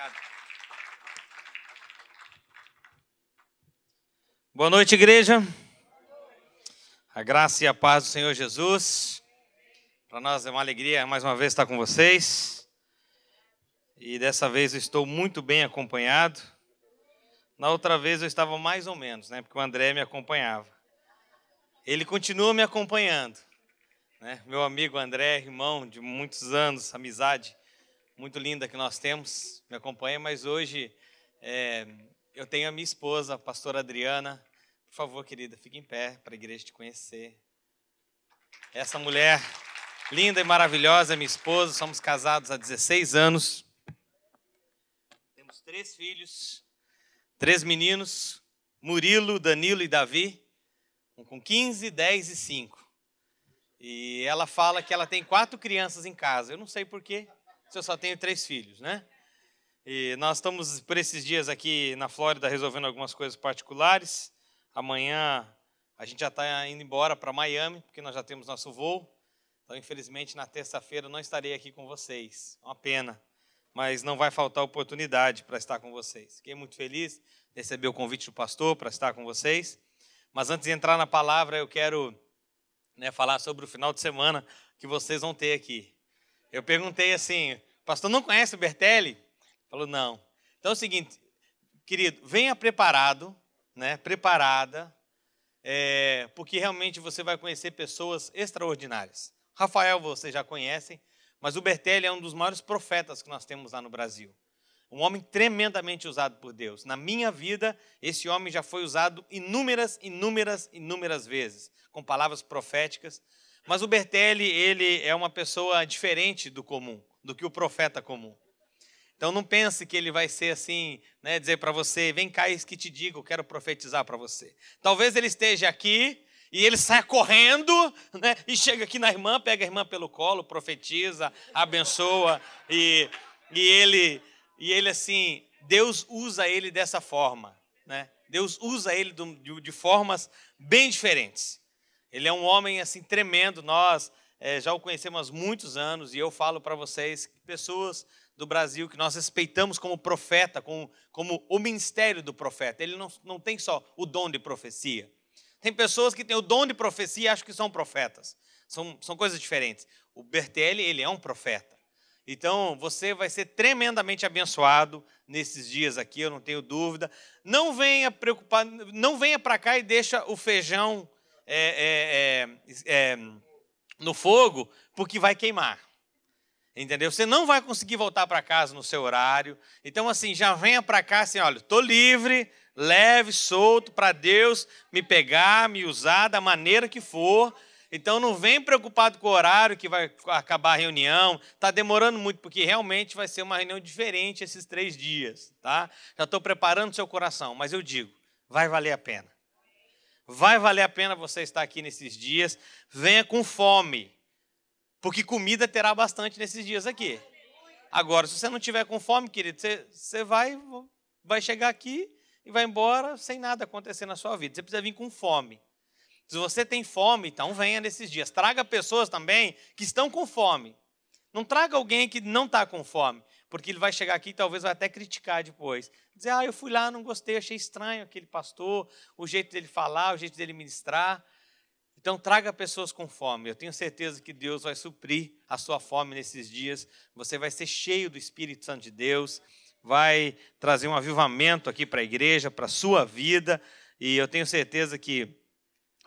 Obrigado. Boa noite, igreja. A graça e a paz do Senhor Jesus. Para nós é uma alegria mais uma vez estar com vocês. E dessa vez eu estou muito bem acompanhado. Na outra vez eu estava mais ou menos, né? Porque o André me acompanhava. Ele continua me acompanhando, né? Meu amigo André, irmão de muitos anos, amizade muito linda que nós temos, me acompanha. Mas hoje eu tenho a minha esposa, a pastora Adriana. Por favor, querida, fique em pé para a igreja te conhecer. Essa mulher linda e maravilhosa é minha esposa. Somos casados há 16 anos. Temos 3 filhos, 3 meninos, Murilo, Danilo e Davi, com 15, 10 e 5. E ela fala que ela tem 4 crianças em casa. Eu não sei por quê, se eu só tenho 3 filhos, né? E nós estamos por esses dias aqui na Flórida resolvendo algumas coisas particulares. Amanhã a gente já está indo embora para Miami, porque nós já temos nosso voo. Então, infelizmente, na terça-feira eu não estarei aqui com vocês. É uma pena, mas não vai faltar oportunidade para estar com vocês. Fiquei muito feliz de receber o convite do pastor para estar com vocês. Mas antes de entrar na palavra, eu quero falar sobre o final de semana que vocês vão ter aqui. Eu perguntei assim, o pastor não conhece o Bertelli? Ele falou, não. Então é o seguinte, querido, venha preparado, né, preparada, porque realmente você vai conhecer pessoas extraordinárias. Rafael vocês já conhecem, mas o Bertelli é um dos maiores profetas que nós temos lá no Brasil. Um homem tremendamente usado por Deus. Na minha vida, esse homem já foi usado inúmeras vezes, com palavras proféticas. Mas o Bertelli, ele é uma pessoa diferente do comum, do que o profeta comum. Então não pense que ele vai ser assim, né, dizer para você, vem cá, isso que te digo, eu quero profetizar para você. Talvez ele esteja aqui e ele saia correndo, né, e chega aqui na irmã, pega a irmã pelo colo, profetiza, abençoa, e ele assim, Deus usa ele dessa forma, né? Deus usa ele de formas bem diferentes. Ele é um homem assim tremendo, nós já o conhecemos há muitos anos, e eu falo para vocês que pessoas do Brasil que nós respeitamos como profeta, como o ministério do profeta. Ele não tem só o dom de profecia. Tem pessoas que têm o dom de profecia e acham que são profetas. São coisas diferentes. O Bertelli, ele é um profeta. Então, você vai ser tremendamente abençoado nesses dias aqui, eu não tenho dúvida. Não venha preocupar, não venha para cá e deixa o feijão no fogo, porque vai queimar. Entendeu? Você não vai conseguir voltar para casa no seu horário. Então, assim, já venha para cá assim, olha, estou livre, leve, solto, para Deus me pegar, me usar da maneira que for. Então, não vem preocupado com o horário que vai acabar a reunião. Está demorando muito, porque realmente vai ser uma reunião diferente esses 3 dias. Tá? Já estou preparando o seu coração, mas eu digo, vai valer a pena. Vai valer a pena você estar aqui nesses dias. Venha com fome. Porque comida terá bastante nesses dias aqui. Agora, se você não tiver com fome, querido, você vai chegar aqui e vai embora sem nada acontecer na sua vida. Você precisa vir com fome. Se você tem fome, então venha nesses dias. Traga pessoas também que estão com fome. Não traga alguém que não está com fome, porque ele vai chegar aqui e talvez vai até criticar depois. Dizer, eu fui lá, não gostei, achei estranho aquele pastor, o jeito dele falar, o jeito dele ministrar. Então, traga pessoas com fome. Eu tenho certeza que Deus vai suprir a sua fome nesses dias. Você vai ser cheio do Espírito Santo de Deus. Vai trazer um avivamento aqui para a igreja, para a sua vida. E eu tenho certeza que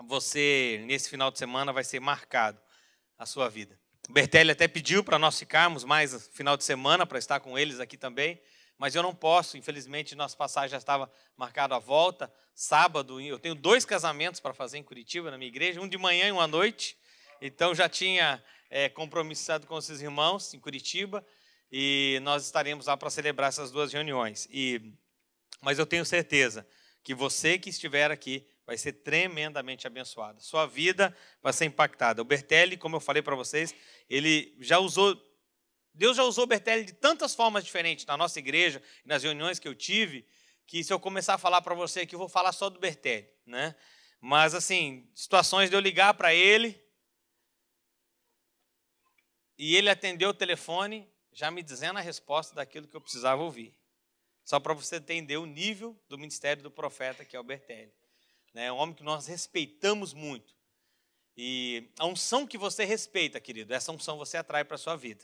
você, nesse final de semana, vai ser marcado a sua vida. O Bertelli até pediu para nós ficarmos mais final de semana, para estar com eles aqui também. Mas eu não posso, infelizmente, nossa passagem já estava marcada à volta. Sábado, eu tenho 2 casamentos para fazer em Curitiba, na minha igreja, um de manhã e um à noite. Então, já tinha compromissado com esses irmãos em Curitiba, e nós estaremos lá para celebrar essas 2 reuniões. Mas eu tenho certeza que você que estiver aqui vai ser tremendamente abençoado. Sua vida vai ser impactada. O Bertelli, como eu falei para vocês, Deus já usou o Bertelli de tantas formas diferentes na nossa igreja, nas reuniões que eu tive, que se eu começar a falar para você aqui, eu vou falar só do Bertelli, né? Mas, assim, situações de eu ligar para ele e ele atendeu o telefone já me dizendo a resposta daquilo que eu precisava ouvir. Só para você entender o nível do ministério do profeta, que é o Bertelli. É um homem que nós respeitamos muito. E a unção que você respeita, querido, essa unção você atrai para a sua vida.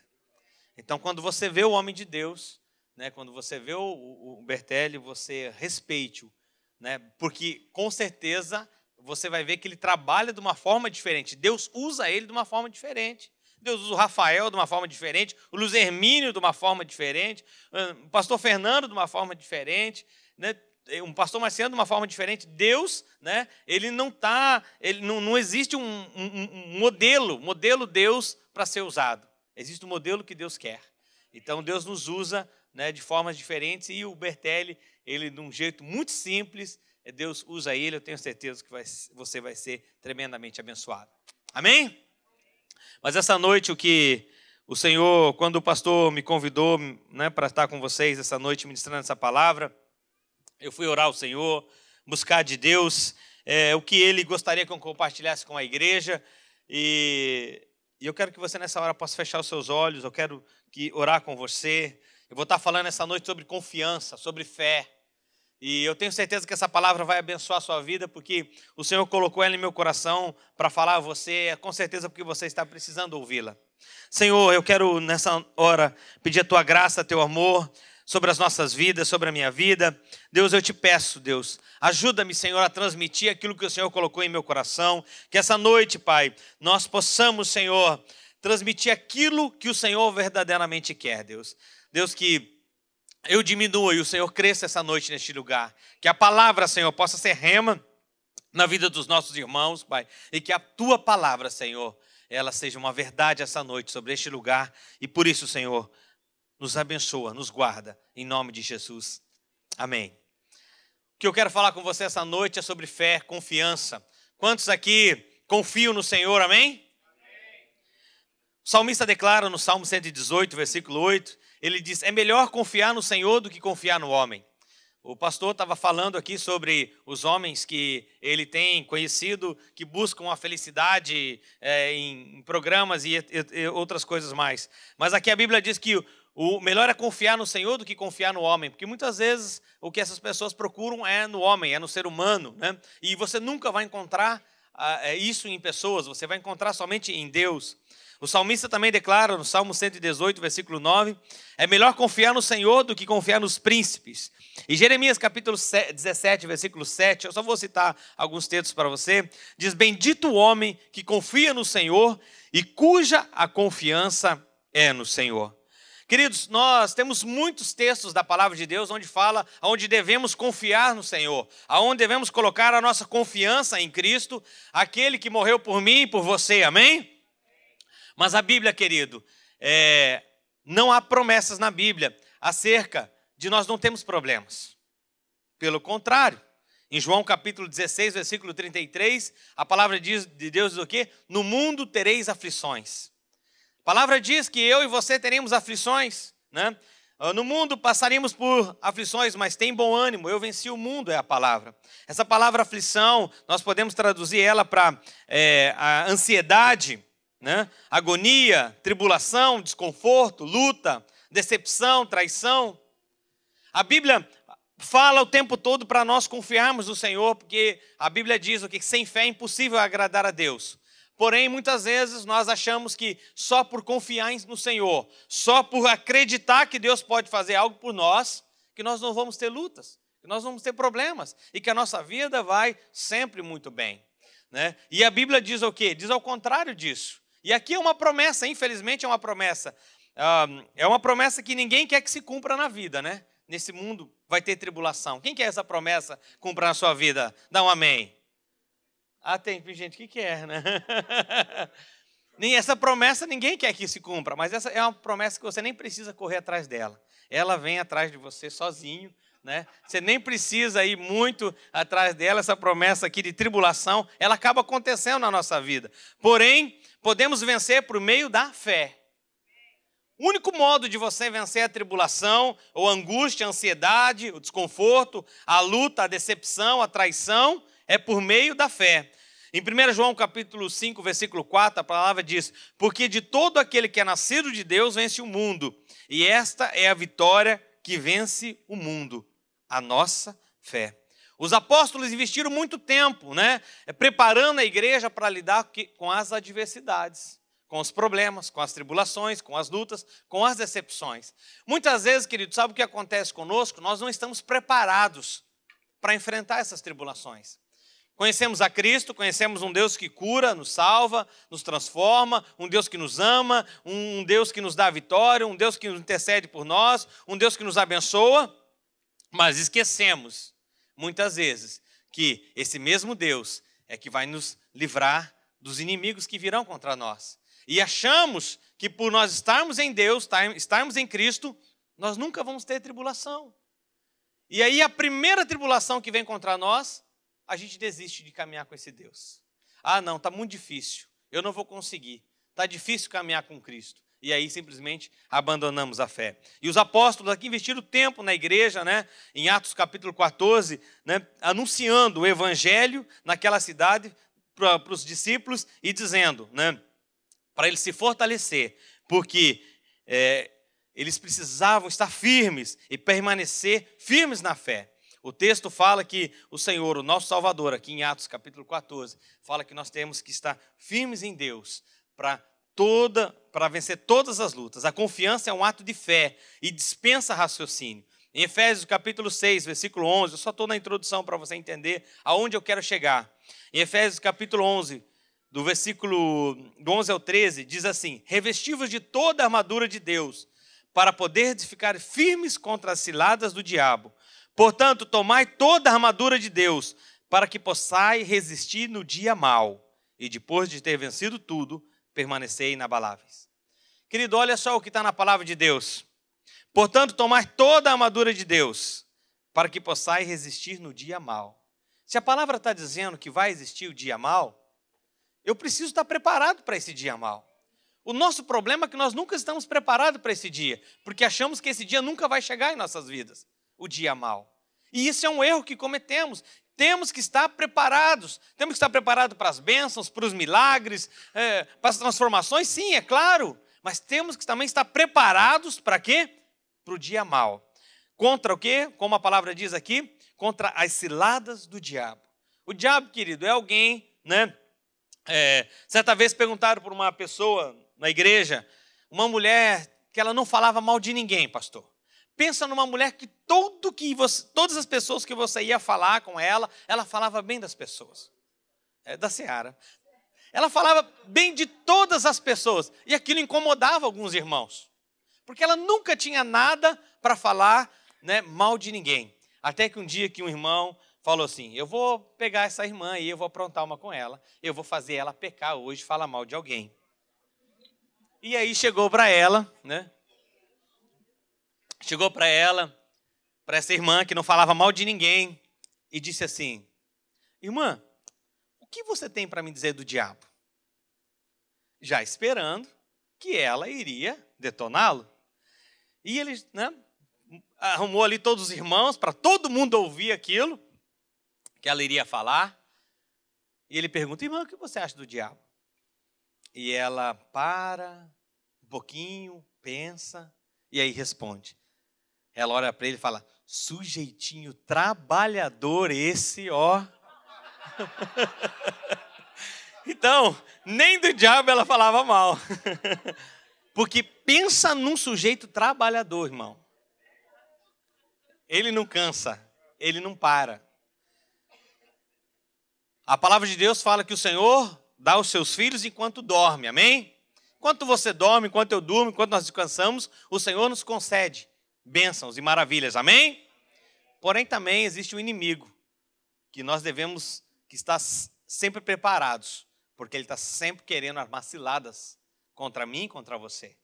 Então, quando você vê o homem de Deus, né, quando você vê o Bertelli, você respeite-o. Né, porque, com certeza, você vai ver que ele trabalha de uma forma diferente. Deus usa ele de uma forma diferente. Deus usa o Rafael de uma forma diferente, o Luiz Hermínio de uma forma diferente, o pastor Fernando de uma forma diferente, né? Um pastor Marciano de uma forma diferente. Deus, né? Ele não existe um modelo Deus para ser usado. Existe um modelo que Deus quer. Então Deus nos usa, né, de formas diferentes, e o Bertelli, ele de um jeito muito simples, Deus usa ele. Eu tenho certeza que você vai ser tremendamente abençoado. Amém? Mas essa noite, o que o Senhor, quando o pastor me convidou, né, para estar com vocês essa noite ministrando essa palavra, eu fui orar ao Senhor, buscar de Deus o que Ele gostaria que eu compartilhasse com a igreja. E eu quero que você nessa hora possa fechar os seus olhos, eu quero orar com você. Eu vou estar falando essa noite sobre confiança, sobre fé. E eu tenho certeza que essa palavra vai abençoar a sua vida, porque o Senhor colocou ela em meu coração para falar a você, com certeza porque você está precisando ouvi-la. Senhor, eu quero nessa hora pedir a Tua graça, Teu amor, sobre as nossas vidas, sobre a minha vida. Deus, eu te peço, Deus, ajuda-me, Senhor, a transmitir aquilo que o Senhor colocou em meu coração. Que essa noite, Pai, nós possamos, Senhor, transmitir aquilo que o Senhor verdadeiramente quer, Deus. Deus, que eu diminua e o Senhor cresça essa noite neste lugar. Que a palavra, Senhor, possa ser rema na vida dos nossos irmãos, Pai. E que a Tua palavra, Senhor, ela seja uma verdade essa noite sobre este lugar. E por isso, Senhor, nos abençoa, nos guarda, em nome de Jesus. Amém. O que eu quero falar com você essa noite é sobre fé, confiança. Quantos aqui confiam no Senhor, amém? O salmista declara no Salmo 118, versículo 8, ele diz: é melhor confiar no Senhor do que confiar no homem. O pastor estava falando aqui sobre os homens que ele tem conhecido, que buscam a felicidade em programas e outras coisas mais. Mas aqui a Bíblia diz que o melhor é confiar no Senhor do que confiar no homem, porque muitas vezes o que essas pessoas procuram é no homem, é no ser humano, né? E você nunca vai encontrar isso em pessoas, você vai encontrar somente em Deus. O salmista também declara no Salmo 118, versículo 9, é melhor confiar no Senhor do que confiar nos príncipes. E Jeremias capítulo 17, versículo 7, eu só vou citar alguns textos para você, diz: bendito o homem que confia no Senhor e cuja a confiança é no Senhor. Queridos, nós temos muitos textos da palavra de Deus onde fala onde devemos confiar no Senhor, aonde devemos colocar a nossa confiança em Cristo, aquele que morreu por mim e por você, amém? Mas a Bíblia, querido, não há promessas na Bíblia acerca de nós não termos problemas. Pelo contrário, em João capítulo 16, versículo 33, a palavra de Deus diz o quê? No mundo tereis aflições. A palavra diz que eu e você teremos aflições, né? No mundo passaremos por aflições, mas tem bom ânimo, eu venci o mundo, é a palavra. Essa palavra aflição, nós podemos traduzir ela para a ansiedade, né? Agonia, tribulação, desconforto, luta, decepção, traição. A Bíblia fala o tempo todo para nós confiarmos no Senhor, porque a Bíblia diz que sem fé é impossível agradar a Deus. Porém, muitas vezes nós achamos que só por confiar no Senhor, só por acreditar que Deus pode fazer algo por nós, que nós não vamos ter lutas, que nós vamos ter problemas e que a nossa vida vai sempre muito bem, né? E a Bíblia diz o quê? Diz ao contrário disso. E aqui é uma promessa, infelizmente é uma promessa. É uma promessa que ninguém quer que se cumpra na vida, né? Nesse mundo vai ter tribulação. Quem quer essa promessa cumpra na sua vida? Dá um amém. Tem gente que quer, né? Nem essa promessa ninguém quer que se cumpra, mas essa é uma promessa que você nem precisa correr atrás dela. Ela vem atrás de você sozinho, né? Você nem precisa ir muito atrás dela. Essa promessa aqui de tribulação, ela acaba acontecendo na nossa vida. Porém, podemos vencer por meio da fé. O único modo de você vencer a tribulação, ou a angústia, a ansiedade, o desconforto, a luta, a decepção, a traição, é por meio da fé. Em 1 João capítulo 5, versículo 4, a palavra diz: porque de todo aquele que é nascido de Deus vence o mundo, e esta é a vitória que vence o mundo, a nossa fé. Os apóstolos investiram muito tempo, preparando a igreja para lidar com as adversidades, com os problemas, com as tribulações, com as lutas, com as decepções. Muitas vezes, querido, sabe o que acontece conosco? Nós não estamos preparados para enfrentar essas tribulações. Conhecemos a Cristo, conhecemos um Deus que cura, nos salva, nos transforma, um Deus que nos ama, um Deus que nos dá vitória, um Deus que intercede por nós, um Deus que nos abençoa, mas esquecemos, muitas vezes, que esse mesmo Deus é que vai nos livrar dos inimigos que virão contra nós. E achamos que por nós estarmos em Deus, estarmos em Cristo, nós nunca vamos ter tribulação. E aí a primeira tribulação que vem contra nós, a gente desiste de caminhar com esse Deus. Ah, não, está muito difícil, eu não vou conseguir, está difícil caminhar com Cristo. E aí simplesmente abandonamos a fé. E os apóstolos aqui investiram tempo na igreja, em Atos capítulo 14, anunciando o evangelho naquela cidade para os discípulos e dizendo, para eles se fortalecer, porque eles precisavam estar firmes e permanecer firmes na fé. O texto fala que o Senhor, o nosso Salvador, aqui em Atos capítulo 14, fala que nós temos que estar firmes em Deus para vencer todas as lutas. A confiança é um ato de fé e dispensa raciocínio. Em Efésios capítulo 6, versículo 11, eu só estou na introdução para você entender aonde eu quero chegar. Em Efésios capítulo 11, do versículo 11 ao 13, diz assim: revestivos de toda a armadura de Deus, para poder ficar firmes contra as ciladas do diabo. Portanto, tomai toda a armadura de Deus, para que possais resistir no dia mau, e depois de ter vencido tudo, permanecei inabaláveis. Querido, olha só o que está na palavra de Deus. Portanto, tomai toda a armadura de Deus, para que possais resistir no dia mau. Se a palavra está dizendo que vai existir o dia mau, eu preciso estar preparado para esse dia mau. O nosso problema é que nós nunca estamos preparados para esse dia, porque achamos que esse dia nunca vai chegar em nossas vidas, o dia mau. E isso é um erro que cometemos. Temos que estar preparados. Temos que estar preparados para as bênçãos, para os milagres, para as transformações, sim, é claro. Mas temos que também estar preparados para quê? Para o dia mau. Contra o quê? Como a palavra diz aqui, contra as ciladas do diabo. O diabo, querido, é alguém, certa vez perguntaram por uma pessoa na igreja, uma mulher que ela não falava mal de ninguém, pastor. Pensa numa mulher que todas as pessoas que você ia falar com ela falava bem das pessoas. Da Seara. Ela falava bem de todas as pessoas. E aquilo incomodava alguns irmãos. Porque ela nunca tinha nada para falar mal de ninguém. Até que um dia que um irmão falou assim: eu vou pegar essa irmã e eu vou aprontar uma com ela. Eu vou fazer ela pecar hoje, falar mal de alguém. E aí chegou para ela, Chegou para ela, para essa irmã que não falava mal de ninguém, e disse assim: irmã, o que você tem para me dizer do diabo? Já esperando que ela iria detoná-lo. E ele arrumou ali todos os irmãos para todo mundo ouvir aquilo que ela iria falar. E ele pergunta: irmã, o que você acha do diabo? E ela para um pouquinho, pensa, e aí responde. Ela olha para ele e fala: sujeitinho trabalhador esse, ó. Então, nem do diabo ela falava mal. Porque pensa num sujeito trabalhador, irmão. Ele não cansa, ele não para. A palavra de Deus fala que o Senhor dá aos seus filhos enquanto dorme, amém? Enquanto você dorme, enquanto eu durmo, enquanto nós descansamos, o Senhor nos concede bênçãos e maravilhas, amém? Porém também existe um inimigo, que nós devemos estar sempre preparados, porque ele está sempre querendo armar ciladas contra mim e contra você.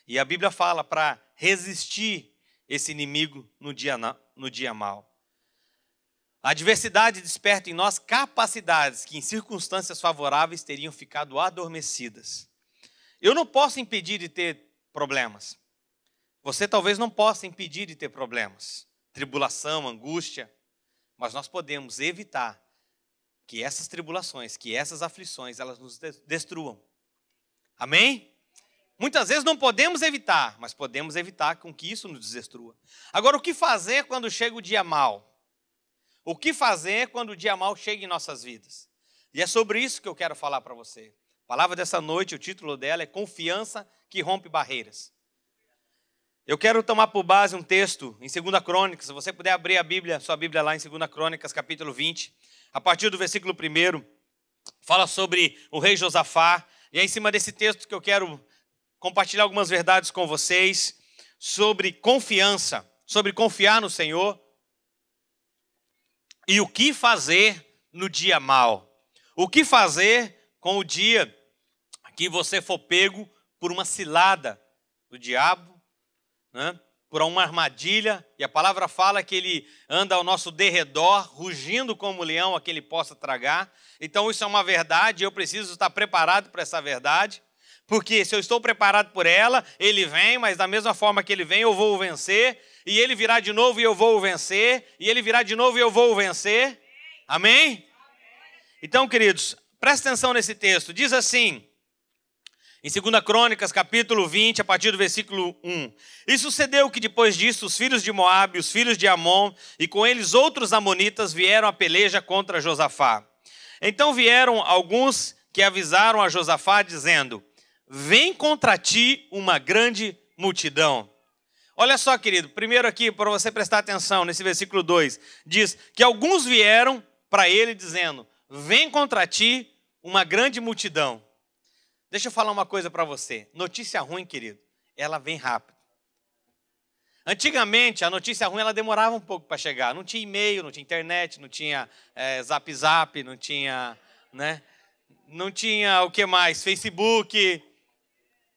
E a Bíblia fala para resistir esse inimigo no dia mau. A adversidade desperta em nós capacidades que em circunstâncias favoráveis teriam ficado adormecidas. Eu não posso impedir de ter problemas. Você talvez não possa impedir de ter problemas, tribulação, angústia, mas nós podemos evitar que essas tribulações, que essas aflições, elas nos destruam. Amém? Muitas vezes não podemos evitar, mas podemos evitar com que isso nos destrua. Agora, o que fazer quando chega o dia mau? O que fazer quando o dia mau chega em nossas vidas? E é sobre isso que eu quero falar para você. A palavra dessa noite, o título dela é Confiança que Rompe Barreiras. Eu quero tomar por base um texto em 2 Crônicas. Se você puder abrir a Bíblia, sua Bíblia lá em 2 Crônicas, capítulo 20. A partir do versículo 1, fala sobre o rei Josafá. E é em cima desse texto que eu quero compartilhar algumas verdades com vocês sobre confiança, sobre confiar no Senhor e o que fazer no dia mau. O que fazer com o dia que você for pego por uma cilada do diabo, né? Por uma armadilha, e a palavra fala que ele anda ao nosso derredor, rugindo como leão a que ele possa tragar. Então isso é uma verdade, eu preciso estar preparado para essa verdade. Porque se eu estou preparado por ela, ele vem, mas da mesma forma que ele vem, eu vou o vencer. E ele virá de novo e eu vou o vencer. E ele virá de novo e eu vou o vencer. Amém? Então, queridos, presta atenção nesse texto. Diz assim, em 2 Crônicas, capítulo 20, a partir do versículo 1. E sucedeu que depois disso, os filhos de Moabe, os filhos de Amon, e com eles outros amonitas, vieram a peleja contra Josafá. Então vieram alguns que avisaram a Josafá, dizendo: vem contra ti uma grande multidão. Olha só, querido, primeiro aqui, para você prestar atenção, nesse versículo 2, diz que alguns vieram para ele dizendo: vem contra ti uma grande multidão. Deixa eu falar uma coisa para você. Notícia ruim, querido, ela vem rápido. Antigamente, a notícia ruim ela demorava um pouco para chegar. Não tinha e-mail, não tinha internet, não tinha zap, não tinha, né? Não tinha o que mais? Facebook.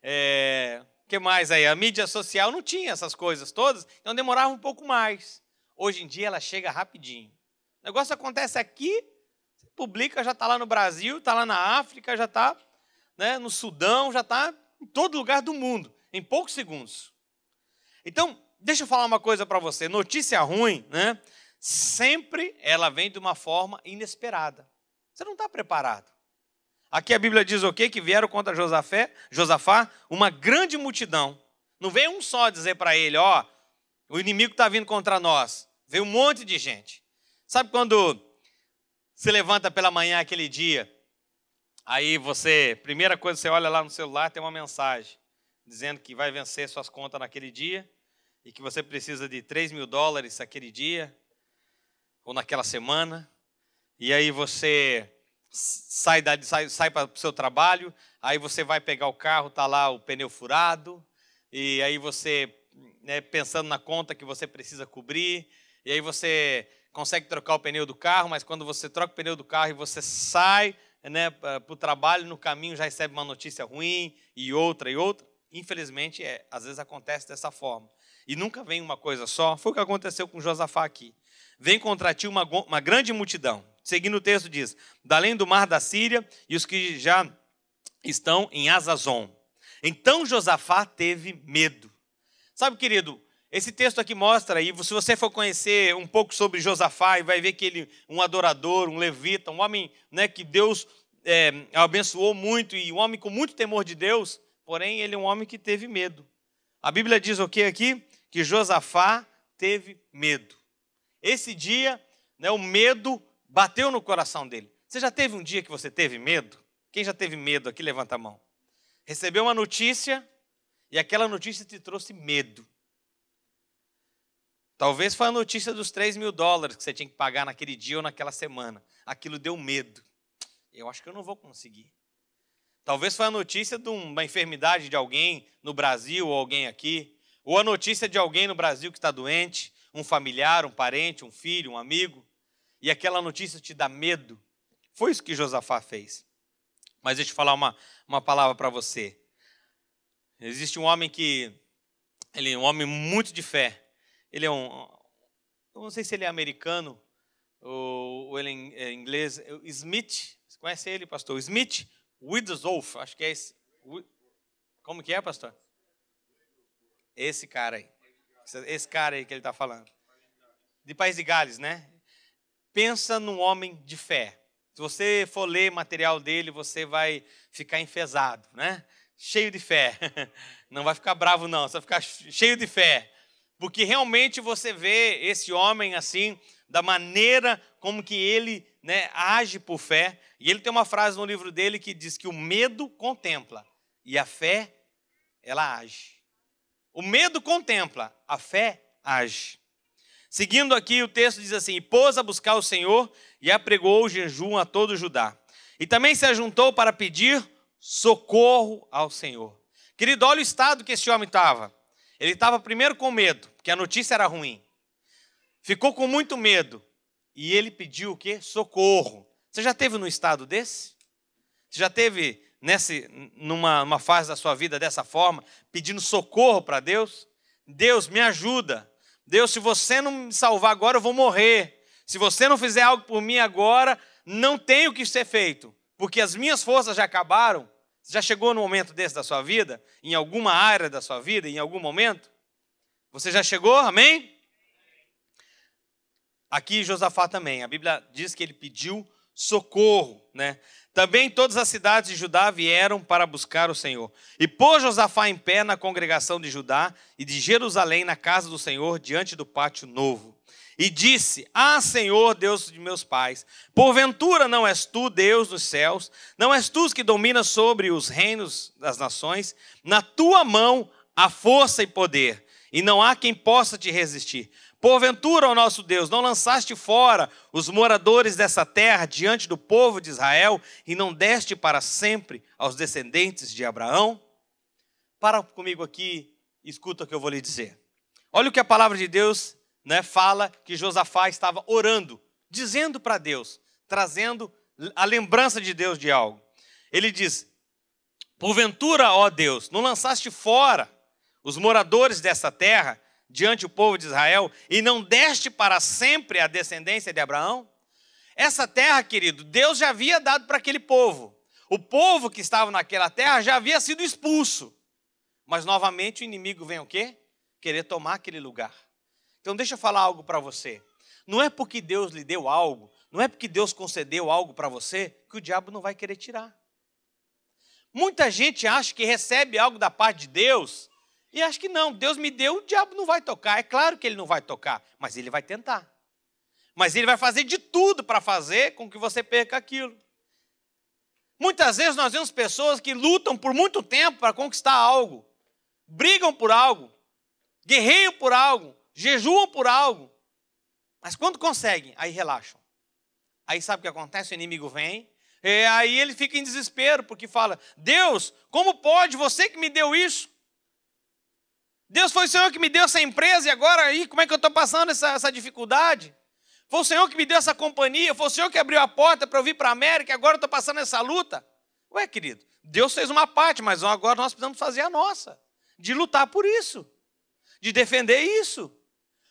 O que mais aí? A mídia social não tinha essas coisas todas, então demorava um pouco mais. Hoje em dia ela chega rapidinho. O negócio acontece aqui, você publica, já está lá no Brasil, está lá na África, já está, né, no Sudão, já está em todo lugar do mundo, em poucos segundos. Então, deixa eu falar uma coisa para você. Notícia ruim, né, sempre ela vem de uma forma inesperada. Você não está preparado. Aqui a Bíblia diz o quê? Que vieram contra Josafá uma grande multidão. Não veio um só dizer para ele, ó, o inimigo está vindo contra nós. Veio um monte de gente. Sabe quando se levanta pela manhã aquele dia, aí primeira coisa, você olha lá no celular, tem uma mensagem dizendo que vai vencer suas contas naquele dia e que você precisa de $3.000 aquele dia ou naquela semana. E aí você sai para o seu trabalho, aí você vai pegar o carro, está lá o pneu furado, e aí você, né, pensando na conta que você precisa cobrir, e aí você consegue trocar o pneu do carro, mas quando você troca o pneu do carro e você sai, né, para o trabalho, no caminho já recebe uma notícia ruim, e outra, infelizmente, às vezes acontece dessa forma. E nunca vem uma coisa só, foi o que aconteceu com Josafá aqui. Vem contra ti uma grande multidão. Seguindo o texto diz, da além do mar da Síria e os que já estão em Azazon. Então Josafá teve medo. Sabe, querido, esse texto aqui mostra, e se você for conhecer um pouco sobre Josafá, e vai ver que ele, um adorador, um levita, um homem, né, que Deus abençoou muito, e um homem com muito temor de Deus, porém ele é um homem que teve medo. A Bíblia diz o que aqui? Que Josafá teve medo. Esse dia, né, o medo bateu no coração dele. Você já teve um dia que você teve medo? Quem já teve medo aqui, levanta a mão. Recebeu uma notícia e aquela notícia te trouxe medo. Talvez foi a notícia dos $3.000 que você tinha que pagar naquele dia ou naquela semana. Aquilo deu medo. Eu acho que eu não vou conseguir. Talvez foi a notícia de uma enfermidade de alguém no Brasil ou alguém aqui. Ou a notícia de alguém no Brasil que está doente, um familiar, um parente, um filho, um amigo. E aquela notícia te dá medo. Foi isso que Josafá fez. Mas deixa eu falar uma palavra para você. Existe um homem ele é um homem muito de fé. Ele é eu não sei se ele é americano ou ele é inglês. Smith, você conhece ele, pastor? Smith Wigglesworth, acho que é esse. Como que é, pastor? Esse cara aí. Esse cara aí que ele está falando. De País de Gales, né? Pensa num homem de fé. Se você for ler material dele, você vai ficar enfesado, né? cheio de fé. Não vai ficar bravo não, você vai ficar cheio de fé. Porque realmente você vê esse homem assim, da maneira como que ele, né, age por fé. E ele tem uma frase no livro dele que diz que o medo contempla e a fé, ela age. O medo contempla, a fé age. Seguindo aqui o texto diz assim: e pôs a buscar o Senhor e apregou o jejum a todo Judá. E também se ajuntou para pedir socorro ao Senhor. Querido, olha o estado que esse homem estava. Ele estava primeiro com medo, porque a notícia era ruim. Ficou com muito medo. E ele pediu o quê? Socorro. Você já esteve num estado desse? Você já esteve numa fase da sua vida dessa forma, pedindo socorro para Deus? Deus, me ajuda. Deus, se você não me salvar agora, eu vou morrer. Se você não fizer algo por mim agora, não tem o que ser feito. Porque as minhas forças já acabaram. Já chegou no momento desse da sua vida? Em alguma área da sua vida? Em algum momento? Você já chegou? Amém? Aqui Josafá também. A Bíblia diz que ele pediu socorro, né? Também todas as cidades de Judá vieram para buscar o Senhor. E pôs Josafá em pé na congregação de Judá e de Jerusalém na casa do Senhor, diante do pátio novo. E disse: ah, Senhor, Deus de meus pais, porventura não és tu, Deus dos céus? Não és tu que dominas sobre os reinos das nações? Na tua mão há força e poder, e não há quem possa te resistir. Porventura, ó nosso Deus, não lançaste fora os moradores dessa terra diante do povo de Israel e não deste para sempre aos descendentes de Abraão? Para comigo aqui e escuta o que eu vou lhe dizer. Olha o que a palavra de Deus, né, fala que Josafá estava orando, dizendo para Deus, trazendo a lembrança de Deus de algo. Ele diz: porventura, ó Deus, não lançaste fora os moradores dessa terra diante do povo de Israel, e não deste para sempre a descendência de Abraão? Essa terra, querido, Deus já havia dado para aquele povo. O povo que estava naquela terra já havia sido expulso. Mas novamente o inimigo vem o quê? Querer tomar aquele lugar. Então deixa eu falar algo para você. Não é porque Deus lhe deu algo, não é porque Deus concedeu algo para você, que o diabo não vai querer tirar. Muita gente acha que recebe algo da parte de Deus, e acho que não, Deus me deu, o diabo não vai tocar. É claro que ele não vai tocar, mas ele vai tentar. Mas ele vai fazer de tudo para fazer com que você perca aquilo. Muitas vezes nós vemos pessoas que lutam por muito tempo para conquistar algo. Brigam por algo, guerreiam por algo, jejuam por algo. Mas quando conseguem, aí relaxam. Aí sabe o que acontece? O inimigo vem, e aí ele fica em desespero, porque fala: Deus, como pode? Você que me deu isso? Deus, foi o Senhor que me deu essa empresa e agora aí como é que eu estou passando essa dificuldade? Foi o Senhor que me deu essa companhia, foi o Senhor que abriu a porta para eu vir para a América e agora eu estou passando essa luta. Ué, querido, Deus fez uma parte, mas agora nós precisamos fazer a nossa, de lutar por isso, de defender isso.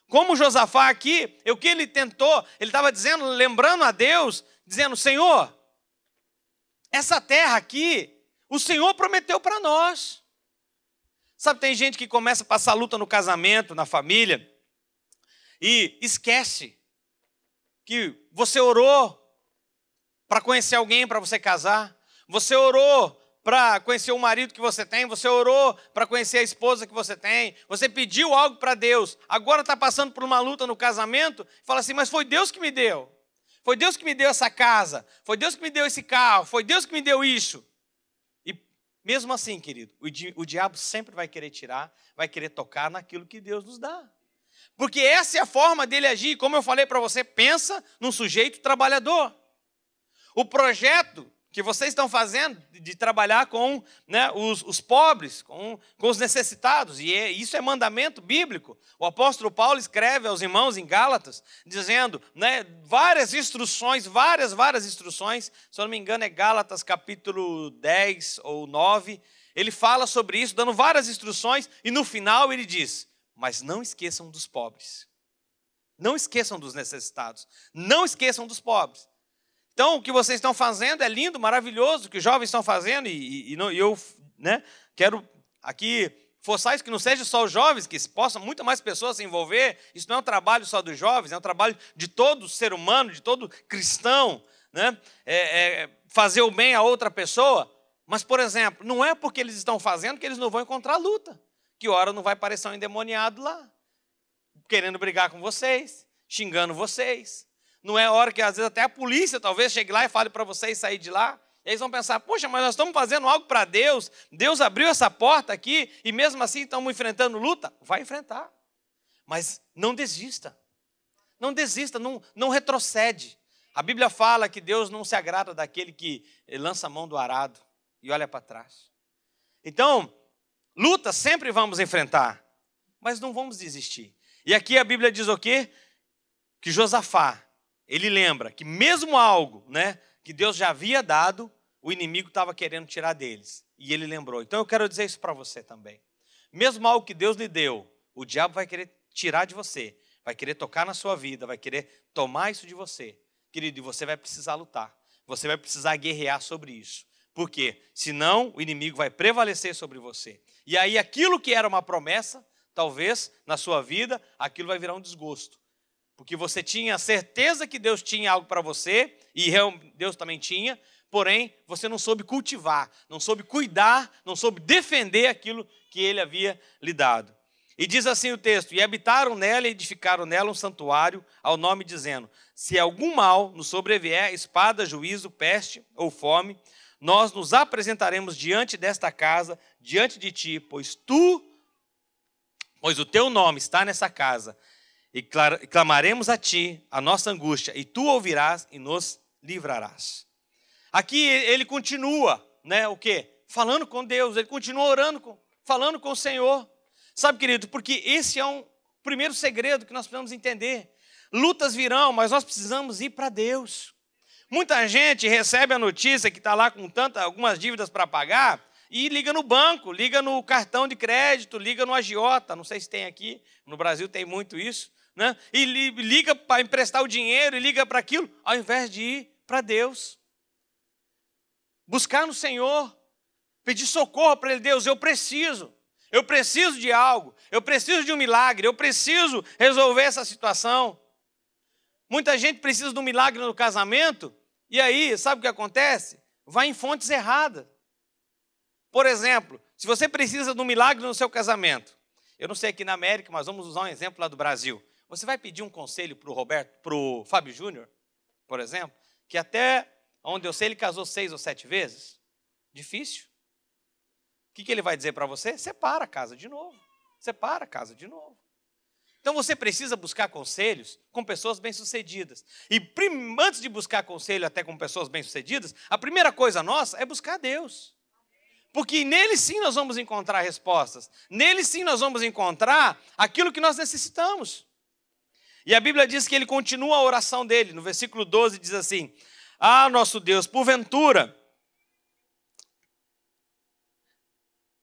Como Josafá aqui, o que ele tentou, ele estava dizendo, lembrando a Deus, dizendo: Senhor, essa terra aqui, o Senhor prometeu para nós. Sabe, tem gente que começa a passar luta no casamento, na família, e esquece que você orou para conhecer alguém para você casar, você orou para conhecer o marido que você tem, você orou para conhecer a esposa que você tem, você pediu algo para Deus, agora está passando por uma luta no casamento, e fala assim: mas foi Deus que me deu, foi Deus que me deu essa casa, foi Deus que me deu esse carro, foi Deus que me deu isso. Mesmo assim, querido, o diabo sempre vai querer tirar, vai querer tocar naquilo que Deus nos dá. Porque essa é a forma dele agir. Como eu falei para você, pensa num sujeito trabalhador. O projeto que vocês estão fazendo de trabalhar com, né, os pobres, com os necessitados, e isso é mandamento bíblico. O apóstolo Paulo escreve aos irmãos em Gálatas, dizendo, né, várias instruções, várias instruções, se eu não me engano é Gálatas capítulo 10 ou 9, ele fala sobre isso, dando várias instruções, e no final ele diz: mas não esqueçam dos pobres, não esqueçam dos necessitados, não esqueçam dos pobres. Então, o que vocês estão fazendo é lindo, maravilhoso, o que os jovens estão fazendo, e eu, né, quero aqui forçar isso, que não seja só os jovens, que possam muito mais pessoas se envolver. Isso não é um trabalho só dos jovens, é um trabalho de todo ser humano, de todo cristão, né, fazer o bem a outra pessoa. Mas, por exemplo, não é porque eles estão fazendo que eles não vão encontrar luta. Que hora não vai aparecer um endemoniado lá, querendo brigar com vocês, xingando vocês. Não é hora que, às vezes, até a polícia talvez chegue lá e fale para vocês sair de lá. E eles vão pensar, poxa, mas nós estamos fazendo algo para Deus. Deus abriu essa porta aqui e mesmo assim estamos enfrentando luta. Vai enfrentar. Mas não desista. Não desista, não retrocede. A Bíblia fala que Deus não se agrada daquele que lança a mão do arado e olha para trás. Então, luta sempre vamos enfrentar, mas não vamos desistir. E aqui a Bíblia diz o quê? Que Josafá, ele lembra que mesmo algo, né, que Deus já havia dado, o inimigo estava querendo tirar deles. E ele lembrou. Então eu quero dizer isso para você também. Mesmo algo que Deus lhe deu, o diabo vai querer tirar de você, vai querer tocar na sua vida, vai querer tomar isso de você. Querido, e você vai precisar lutar. Você vai precisar guerrear sobre isso. Por quê? Senão o inimigo vai prevalecer sobre você. E aí aquilo que era uma promessa, talvez na sua vida, aquilo vai virar um desgosto. Porque você tinha certeza que Deus tinha algo para você, e Deus também tinha, porém você não soube cultivar, não soube cuidar, não soube defender aquilo que ele havia lhe dado. E diz assim o texto, e habitaram nela e edificaram nela um santuário ao nome dizendo, se algum mal nos sobrevier, espada, juízo, peste ou fome, nós nos apresentaremos diante desta casa, diante de ti, pois o teu nome está nessa casa, e clamaremos a ti a nossa angústia, e tu ouvirás e nos livrarás. Aqui ele continua, né, o quê? Falando com Deus, ele continua orando, falando com o Senhor. Sabe, querido, porque esse é um primeiro segredo que nós precisamos entender. Lutas virão, mas nós precisamos ir para Deus. Muita gente recebe a notícia que está lá com algumas dívidas para pagar e liga no banco, liga no cartão de crédito, liga no agiota, não sei se tem aqui, no Brasil tem muito isso, né? E liga para emprestar o dinheiro e liga para aquilo, ao invés de ir para Deus. Buscar no Senhor, pedir socorro para Ele, Deus, eu preciso de algo, eu preciso de um milagre, eu preciso resolver essa situação. Muita gente precisa de um milagre no casamento, e aí, sabe o que acontece? Vai em fontes erradas. Por exemplo, se você precisa de um milagre no seu casamento, eu não sei aqui na América, mas vamos usar um exemplo lá do Brasil. Você vai pedir um conselho para o Fábio Júnior, por exemplo, que até onde eu sei ele casou 6 ou 7 vezes? Difícil. O que ele vai dizer para você? Separa a casa de novo. Separa a casa de novo. Então você precisa buscar conselhos com pessoas bem-sucedidas. E antes de buscar conselho até com pessoas bem-sucedidas, a primeira coisa nossa é buscar Deus. Porque nele sim nós vamos encontrar respostas. Nele sim nós vamos encontrar aquilo que nós necessitamos. E a Bíblia diz que ele continua a oração dele. No versículo 12 diz assim, nosso Deus, porventura...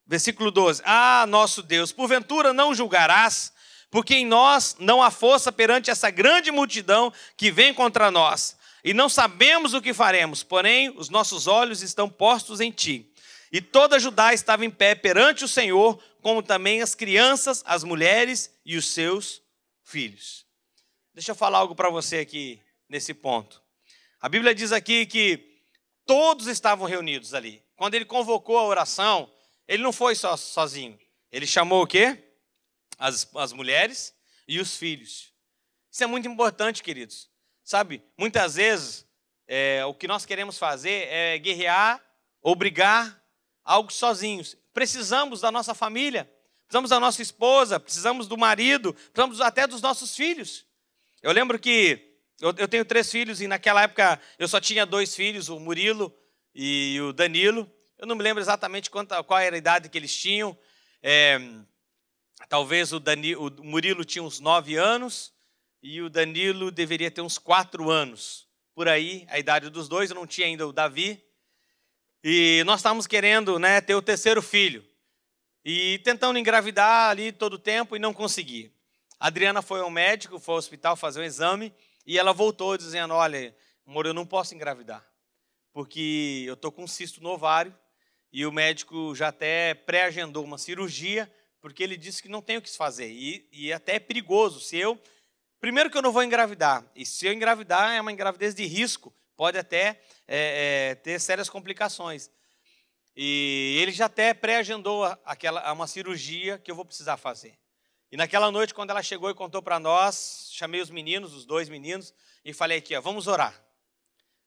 Versículo 12, nosso Deus, porventura não julgarás, porque em nós não há força perante essa grande multidão que vem contra nós, e não sabemos o que faremos, porém os nossos olhos estão postos em ti. E toda Judá estava em pé perante o Senhor, como também as crianças, as mulheres e os seus filhos. Deixa eu falar algo para você aqui nesse ponto. A Bíblia diz aqui que todos estavam reunidos ali. Quando ele convocou a oração, ele não foi sozinho. Ele chamou o quê? As mulheres e os filhos. Isso é muito importante, queridos. Sabe, muitas vezes, o que nós queremos fazer é guerrear ou brigar algo sozinhos. Precisamos da nossa família, precisamos da nossa esposa, precisamos do marido, precisamos até dos nossos filhos. Eu lembro que eu tenho 3 filhos e naquela época eu só tinha 2 filhos, o Murilo e o Danilo. Eu não me lembro exatamente qual era a idade que eles tinham. Talvez o Murilo tinha uns 9 anos e o Danilo deveria ter uns 4 anos. Por aí, a idade dos dois, eu não tinha ainda o Davi. E nós estávamos querendo, né, ter o 3º filho. E tentando engravidar ali todo o tempo e não consegui. A Adriana foi ao médico, foi ao hospital fazer um exame e ela voltou dizendo, olha, amor, eu não posso engravidar. Porque eu estou com um cisto no ovário. E o médico já até pré-agendou uma cirurgia, porque ele disse que não tem o que se fazer. E até é perigoso. Primeiro que eu não vou engravidar. E se eu engravidar, é uma gravidez de risco. Pode até ter sérias complicações. E ele já até pré-agendou uma cirurgia que eu vou precisar fazer. E naquela noite, quando ela chegou e contou para nós, chamei os meninos, os 2 meninos, e falei aqui, ó, vamos orar.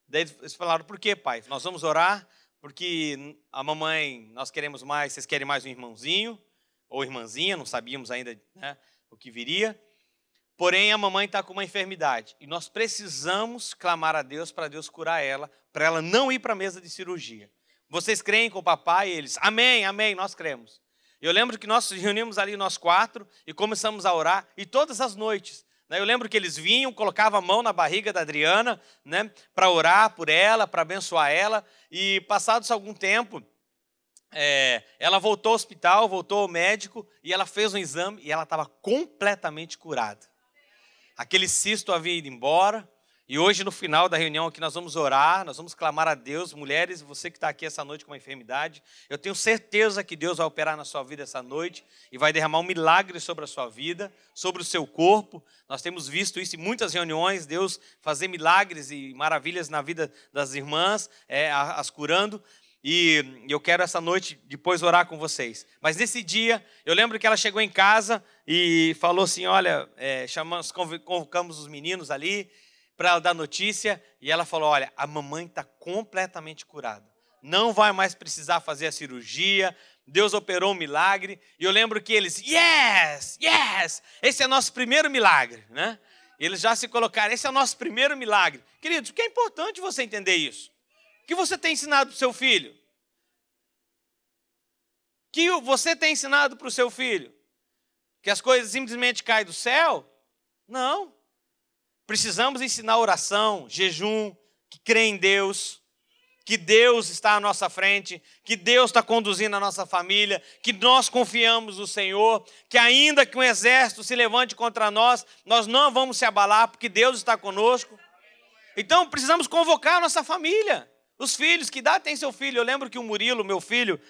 Daí eles falaram, por quê, pai? Nós vamos orar porque a mamãe, nós queremos mais, vocês querem mais um irmãozinho ou irmãzinha, não sabíamos ainda, né, o que viria. Porém, a mamãe está com uma enfermidade e nós precisamos clamar a Deus para Deus curar ela, para ela não ir para a mesa de cirurgia. Vocês creem com o papai? E eles, amém, amém, nós cremos. Eu lembro que nós reunimos ali nós 4 e começamos a orar, e todas as noites, né, eu lembro que eles vinham, colocavam a mão na barriga da Adriana, né, para orar por ela, para abençoar ela, e passados algum tempo, ela voltou ao hospital, voltou ao médico, e ela fez um exame, e ela estava completamente curada. Aquele cisto havia ido embora, e hoje no final da reunião aqui nós vamos orar, nós vamos clamar a Deus. Mulheres, você que está aqui essa noite com uma enfermidade, eu tenho certeza que Deus vai operar na sua vida essa noite e vai derramar um milagre sobre a sua vida, sobre o seu corpo. Nós temos visto isso em muitas reuniões, Deus fazer milagres e maravilhas na vida das irmãs, as curando. E eu quero essa noite depois orar com vocês. Mas nesse dia, eu lembro que ela chegou em casa e falou assim, olha, convocamos os meninos ali para ela dar notícia, e ela falou, olha, a mamãe está completamente curada. Não vai mais precisar fazer a cirurgia, Deus operou um milagre. E eu lembro que eles, yes, yes, esse é nosso primeiro milagre, né? Eles já se colocaram, esse é o nosso primeiro milagre. Queridos, o que é importante você entender isso? O que você tem ensinado para o seu filho? O que você tem ensinado para o seu filho? Que as coisas simplesmente caem do céu? Não. Precisamos ensinar oração, jejum, que crê em Deus, que Deus está à nossa frente, que Deus está conduzindo a nossa família, que nós confiamos no Senhor, que ainda que um exército se levante contra nós, nós não vamos se abalar, porque Deus está conosco. Então precisamos convocar a nossa família. Os filhos, que idade tem seu filho? Eu lembro que o Murilo, meu filho,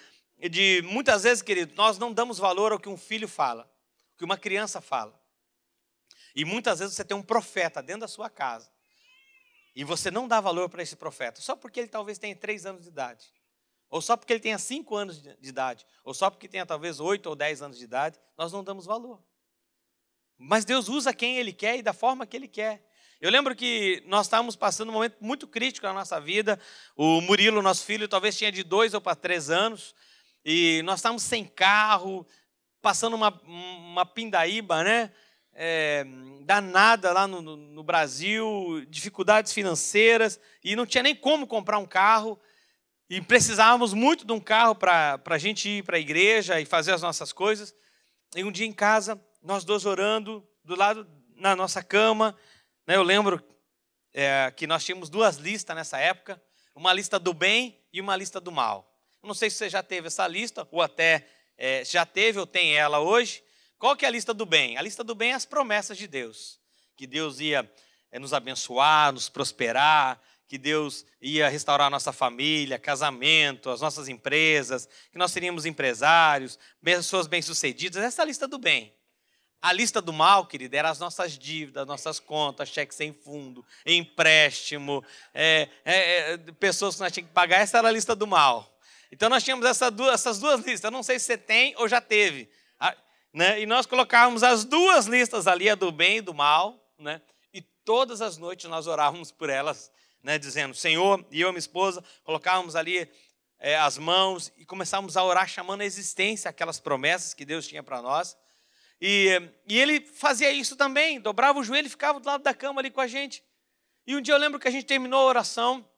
muitas vezes, querido, nós não damos valor ao que um filho fala, ao que uma criança fala. E muitas vezes você tem um profeta dentro da sua casa, e você não dá valor para esse profeta, só porque ele talvez tenha 3 anos de idade, ou só porque ele tenha 5 anos de idade, ou só porque tenha talvez 8 ou 10 anos de idade, nós não damos valor. Mas Deus usa quem Ele quer e da forma que Ele quer. Eu lembro que nós estávamos passando um momento muito crítico na nossa vida. O Murilo, nosso filho, talvez tinha de 2 ou para 3 anos. E nós estávamos sem carro, passando uma pindaíba, né? Danada lá no Brasil, dificuldades financeiras. E não tinha nem como comprar um carro. E precisávamos muito de um carro para a gente ir para a igreja e fazer as nossas coisas. E um dia em casa, nós 2 orando, do lado na nossa cama. Eu lembro que nós tínhamos 2 listas nessa época, uma lista do bem e uma lista do mal. Eu não sei se você já teve essa lista, ou até já teve ou tem ela hoje. Qual que é a lista do bem? A lista do bem é as promessas de Deus, que Deus ia nos abençoar, nos prosperar, que Deus ia restaurar a nossa família, casamento, as nossas empresas, que nós seríamos empresários, pessoas bem-sucedidas. Essa é a lista do bem. A lista do mal, querida, era as nossas dívidas, nossas contas, cheque sem fundo, empréstimo, pessoas que nós tínhamos que pagar. Essa era a lista do mal. Então nós tínhamos essas 2 listas. Eu não sei se você tem ou já teve. E nós colocávamos as 2 listas ali, a do bem e do mal. Né? E todas as noites nós orávamos por elas, né, dizendo, Senhor, e eu e minha esposa, colocávamos ali as mãos e começávamos a orar, chamando a existência aquelas promessas que Deus tinha para nós. E ele fazia isso também, dobrava o joelho e ficava do lado da cama ali com a gente. E um dia eu lembro que a gente terminou a oração,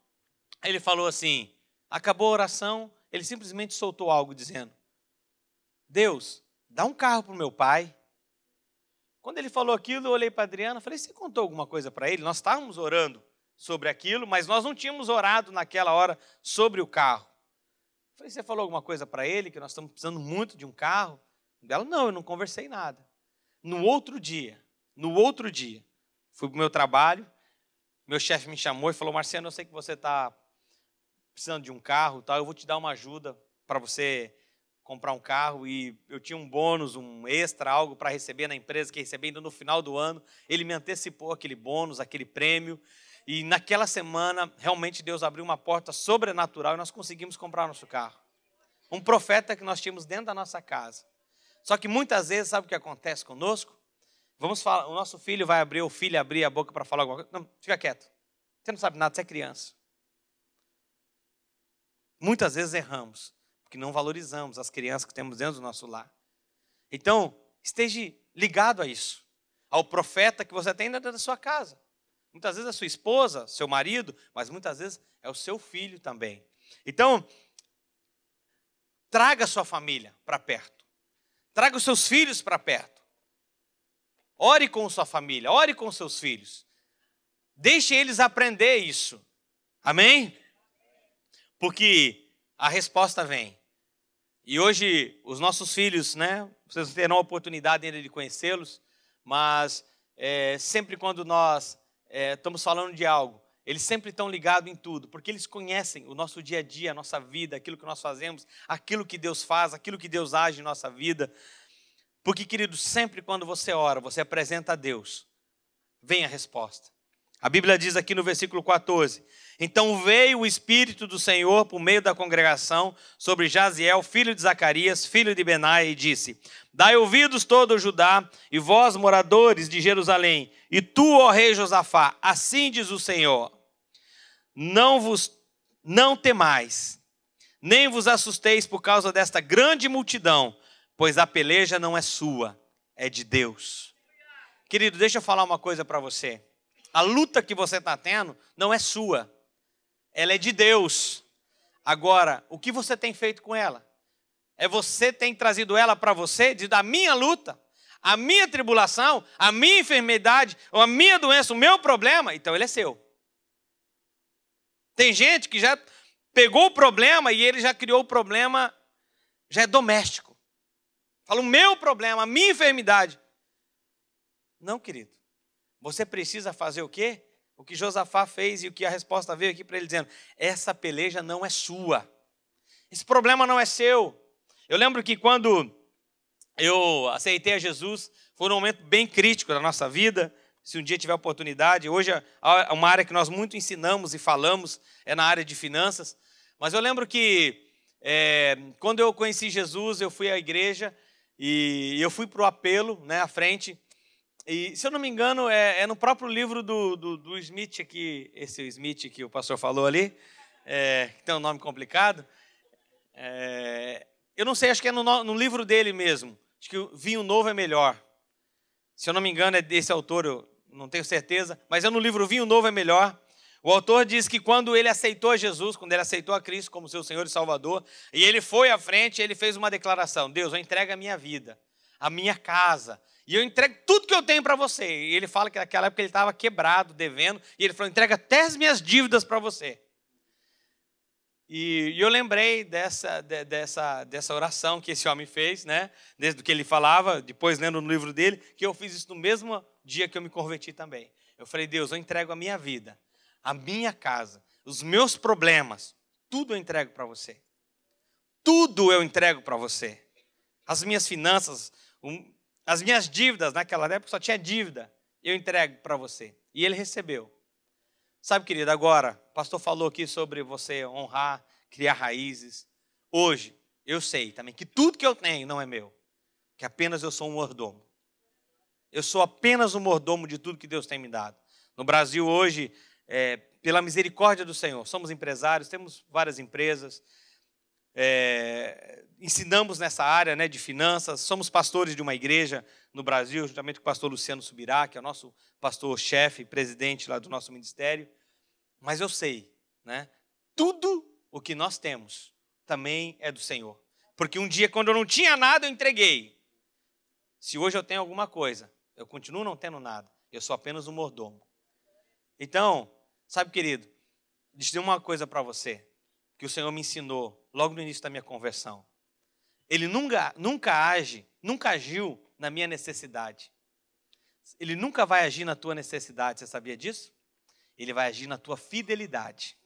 ele falou assim, acabou a oração, ele simplesmente soltou algo dizendo, Deus, dá um carro para o meu pai. Quando ele falou aquilo, eu olhei para a Adriana e falei, você contou alguma coisa para ele? Nós estávamos orando sobre aquilo, mas nós não tínhamos orado naquela hora sobre o carro. Eu falei, você falou alguma coisa para ele, que nós estamos precisando muito de um carro? Ela, não, eu não conversei nada. No outro dia, fui para o meu trabalho, meu chefe me chamou e falou, Marciano, eu sei que você está precisando de um carro, tal, eu vou te dar uma ajuda para você comprar um carro. E eu tinha um bônus, um extra, algo para receber na empresa, que recebendo no final do ano. Ele me antecipou aquele bônus, aquele prêmio. E naquela semana, realmente Deus abriu uma porta sobrenatural e nós conseguimos comprar nosso carro. Um profeta que nós tínhamos dentro da nossa casa. Só que muitas vezes, sabe o que acontece conosco? Vamos falar, o nosso filho vai abrir, o filho abrir a boca para falar alguma coisa. Não, fica quieto. Você não sabe nada, você é criança. Muitas vezes erramos, porque não valorizamos as crianças que temos dentro do nosso lar. Então, esteja ligado a isso. Ao profeta que você tem dentro da sua casa. Muitas vezes é sua esposa, seu marido, mas muitas vezes é o seu filho também. Então, traga a sua família para perto. Traga os seus filhos para perto. Ore com sua família, ore com seus filhos. Deixe eles aprender isso. Amém? Porque a resposta vem. E hoje os nossos filhos, né? Vocês terão a oportunidade ainda de conhecê-los, mas sempre quando nós estamos falando de algo, eles sempre estão ligados em tudo, porque eles conhecem o nosso dia a dia, a nossa vida, aquilo que nós fazemos, aquilo que Deus faz, aquilo que Deus age em nossa vida. Porque, querido, sempre quando você ora, você apresenta a Deus, vem a resposta. A Bíblia diz aqui no versículo 14: então veio o Espírito do Senhor por meio da congregação sobre Jaziel, filho de Zacarias, filho de Benaia, e disse: dai ouvidos todo o Judá, e vós, moradores de Jerusalém, e tu, ó rei Josafá, assim diz o Senhor: não temais, nem vos assusteis por causa desta grande multidão, pois a peleja não é sua, é de Deus. Querido, deixa eu falar uma coisa para você. A luta que você está tendo não é sua, ela é de Deus. Agora, o que você tem feito com ela? É você tem trazido ela para você, da minha luta, a minha tribulação, a minha enfermidade, ou a minha doença, o meu problema, então ele é seu. Tem gente que já pegou o problema e ele já criou o problema, já é doméstico. Fala, o meu problema, a minha enfermidade. Não, querido. Você precisa fazer o quê? O que Josafá fez e o que a resposta veio aqui para ele dizendo: essa peleja não é sua. Esse problema não é seu. Eu lembro que quando eu aceitei a Jesus, foi um momento bem crítico da nossa vida. Se um dia tiver oportunidade, hoje uma área que nós muito ensinamos e falamos é na área de finanças. Mas eu lembro que quando eu conheci Jesus, eu fui à igreja e eu fui para o apelo, né, à frente. E, se eu não me engano, é no próprio livro do Smith aqui, esse Smith que o pastor falou ali, que tem um nome complicado. Eu não sei, acho que é no livro dele mesmo. Acho que o Vinho Novo é Melhor. Se eu não me engano, é desse autor, eu não tenho certeza. Mas é no livro Vinho Novo é Melhor. O autor diz que quando ele aceitou a Jesus, quando ele aceitou a Cristo como seu Senhor e Salvador, e ele foi à frente, ele fez uma declaração: Deus, eu entrego a minha vida, a minha casa, e eu entrego tudo que eu tenho para você. E ele fala que naquela época ele estava quebrado, devendo, e ele falou: entrega até as minhas dívidas para você. E eu lembrei dessa oração que esse homem fez, né? Desde o que ele falava, depois lendo no livro dele, que eu fiz isso no mesmo dia que eu me converti também. Eu falei: Deus, eu entrego a minha vida, a minha casa, os meus problemas, tudo eu entrego para você. Tudo eu entrego para você. As minhas finanças, as minhas dívidas, naquela época só tinha dívida, eu entrego para você. E ele recebeu. Sabe, querido, agora, o pastor falou aqui sobre você honrar, criar raízes. Hoje, eu sei também que tudo que eu tenho não é meu, que apenas eu sou um mordomo. Eu sou apenas um mordomo de tudo que Deus tem me dado. No Brasil hoje, pela misericórdia do Senhor, somos empresários, temos várias empresas, ensinamos nessa área, né, de finanças, somos pastores de uma igreja no Brasil, juntamente com o pastor Luciano Subirá, que é o nosso pastor-chefe, presidente lá do nosso ministério. Mas eu sei, né, tudo o que nós temos também é do Senhor. Porque um dia, quando eu não tinha nada, eu entreguei. Se hoje eu tenho alguma coisa, eu continuo não tendo nada, eu sou apenas um mordomo. Então, sabe, querido, deixa eu dizer uma coisa para você, que o Senhor me ensinou logo no início da minha conversão. Ele nunca agiu na minha necessidade. Ele nunca vai agir na tua necessidade, você sabia disso? Ele vai agir na tua fidelidade.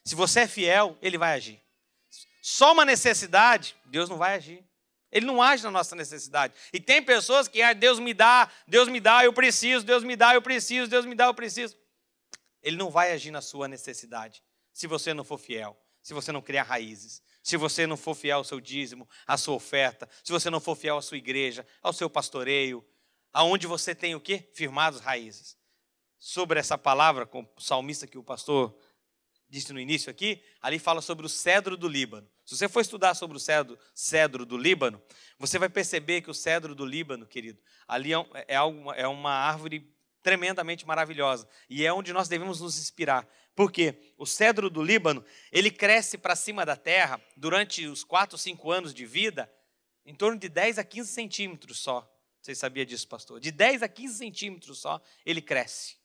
Se você é fiel, ele vai agir. Só uma necessidade, Deus não vai agir. Ele não age na nossa necessidade. E tem pessoas que Deus me dá, eu preciso, Deus me dá, eu preciso, Deus me dá, eu preciso. Ele não vai agir na sua necessidade, se você não for fiel, se você não criar raízes. Se você não for fiel ao seu dízimo, à sua oferta, se você não for fiel à sua igreja, ao seu pastoreio, aonde você tem o quê? Firmados raízes. Sobre essa palavra, com o salmista que o pastor disse no início aqui, ali fala sobre o cedro do Líbano. Se você for estudar sobre o cedro do Líbano, você vai perceber que o cedro do Líbano, querido, ali é uma árvore tremendamente maravilhosa. E é onde nós devemos nos inspirar. Porque o cedro do Líbano, ele cresce para cima da terra, durante os 4, 5 anos de vida, em torno de 10 a 15 centímetros só. Vocês sabiam disso, pastor? De 10 a 15 centímetros só, ele cresce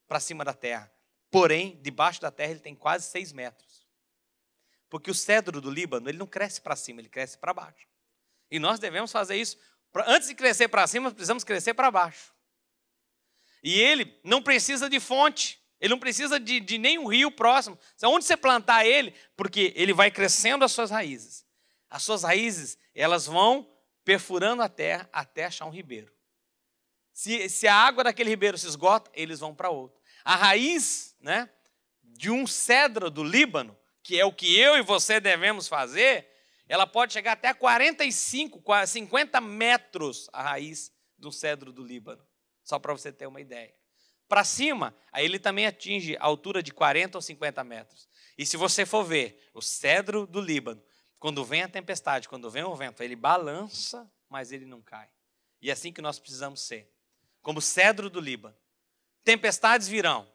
para cima da terra. Porém, debaixo da terra ele tem quase 6 metros. Porque o cedro do Líbano, ele não cresce para cima, ele cresce para baixo. E nós devemos fazer isso. Antes de crescer para cima, precisamos crescer para baixo. E ele não precisa de fonte. Ele não precisa de nenhum rio próximo. Onde você plantar ele, porque ele vai crescendo as suas raízes. As suas raízes, elas vão perfurando a terra até achar um ribeiro. Se a água daquele ribeiro se esgota, eles vão para outro. A raiz, né, de um cedro do Líbano, que é o que eu e você devemos fazer, ela pode chegar até 45, 50 metros a raiz de um cedro do Líbano. Só para você ter uma ideia. Para cima, aí ele também atinge a altura de 40 ou 50 metros. E se você for ver o cedro do Líbano, quando vem a tempestade, quando vem o vento, ele balança, mas ele não cai. E é assim que nós precisamos ser. Como o cedro do Líbano. Tempestades virão,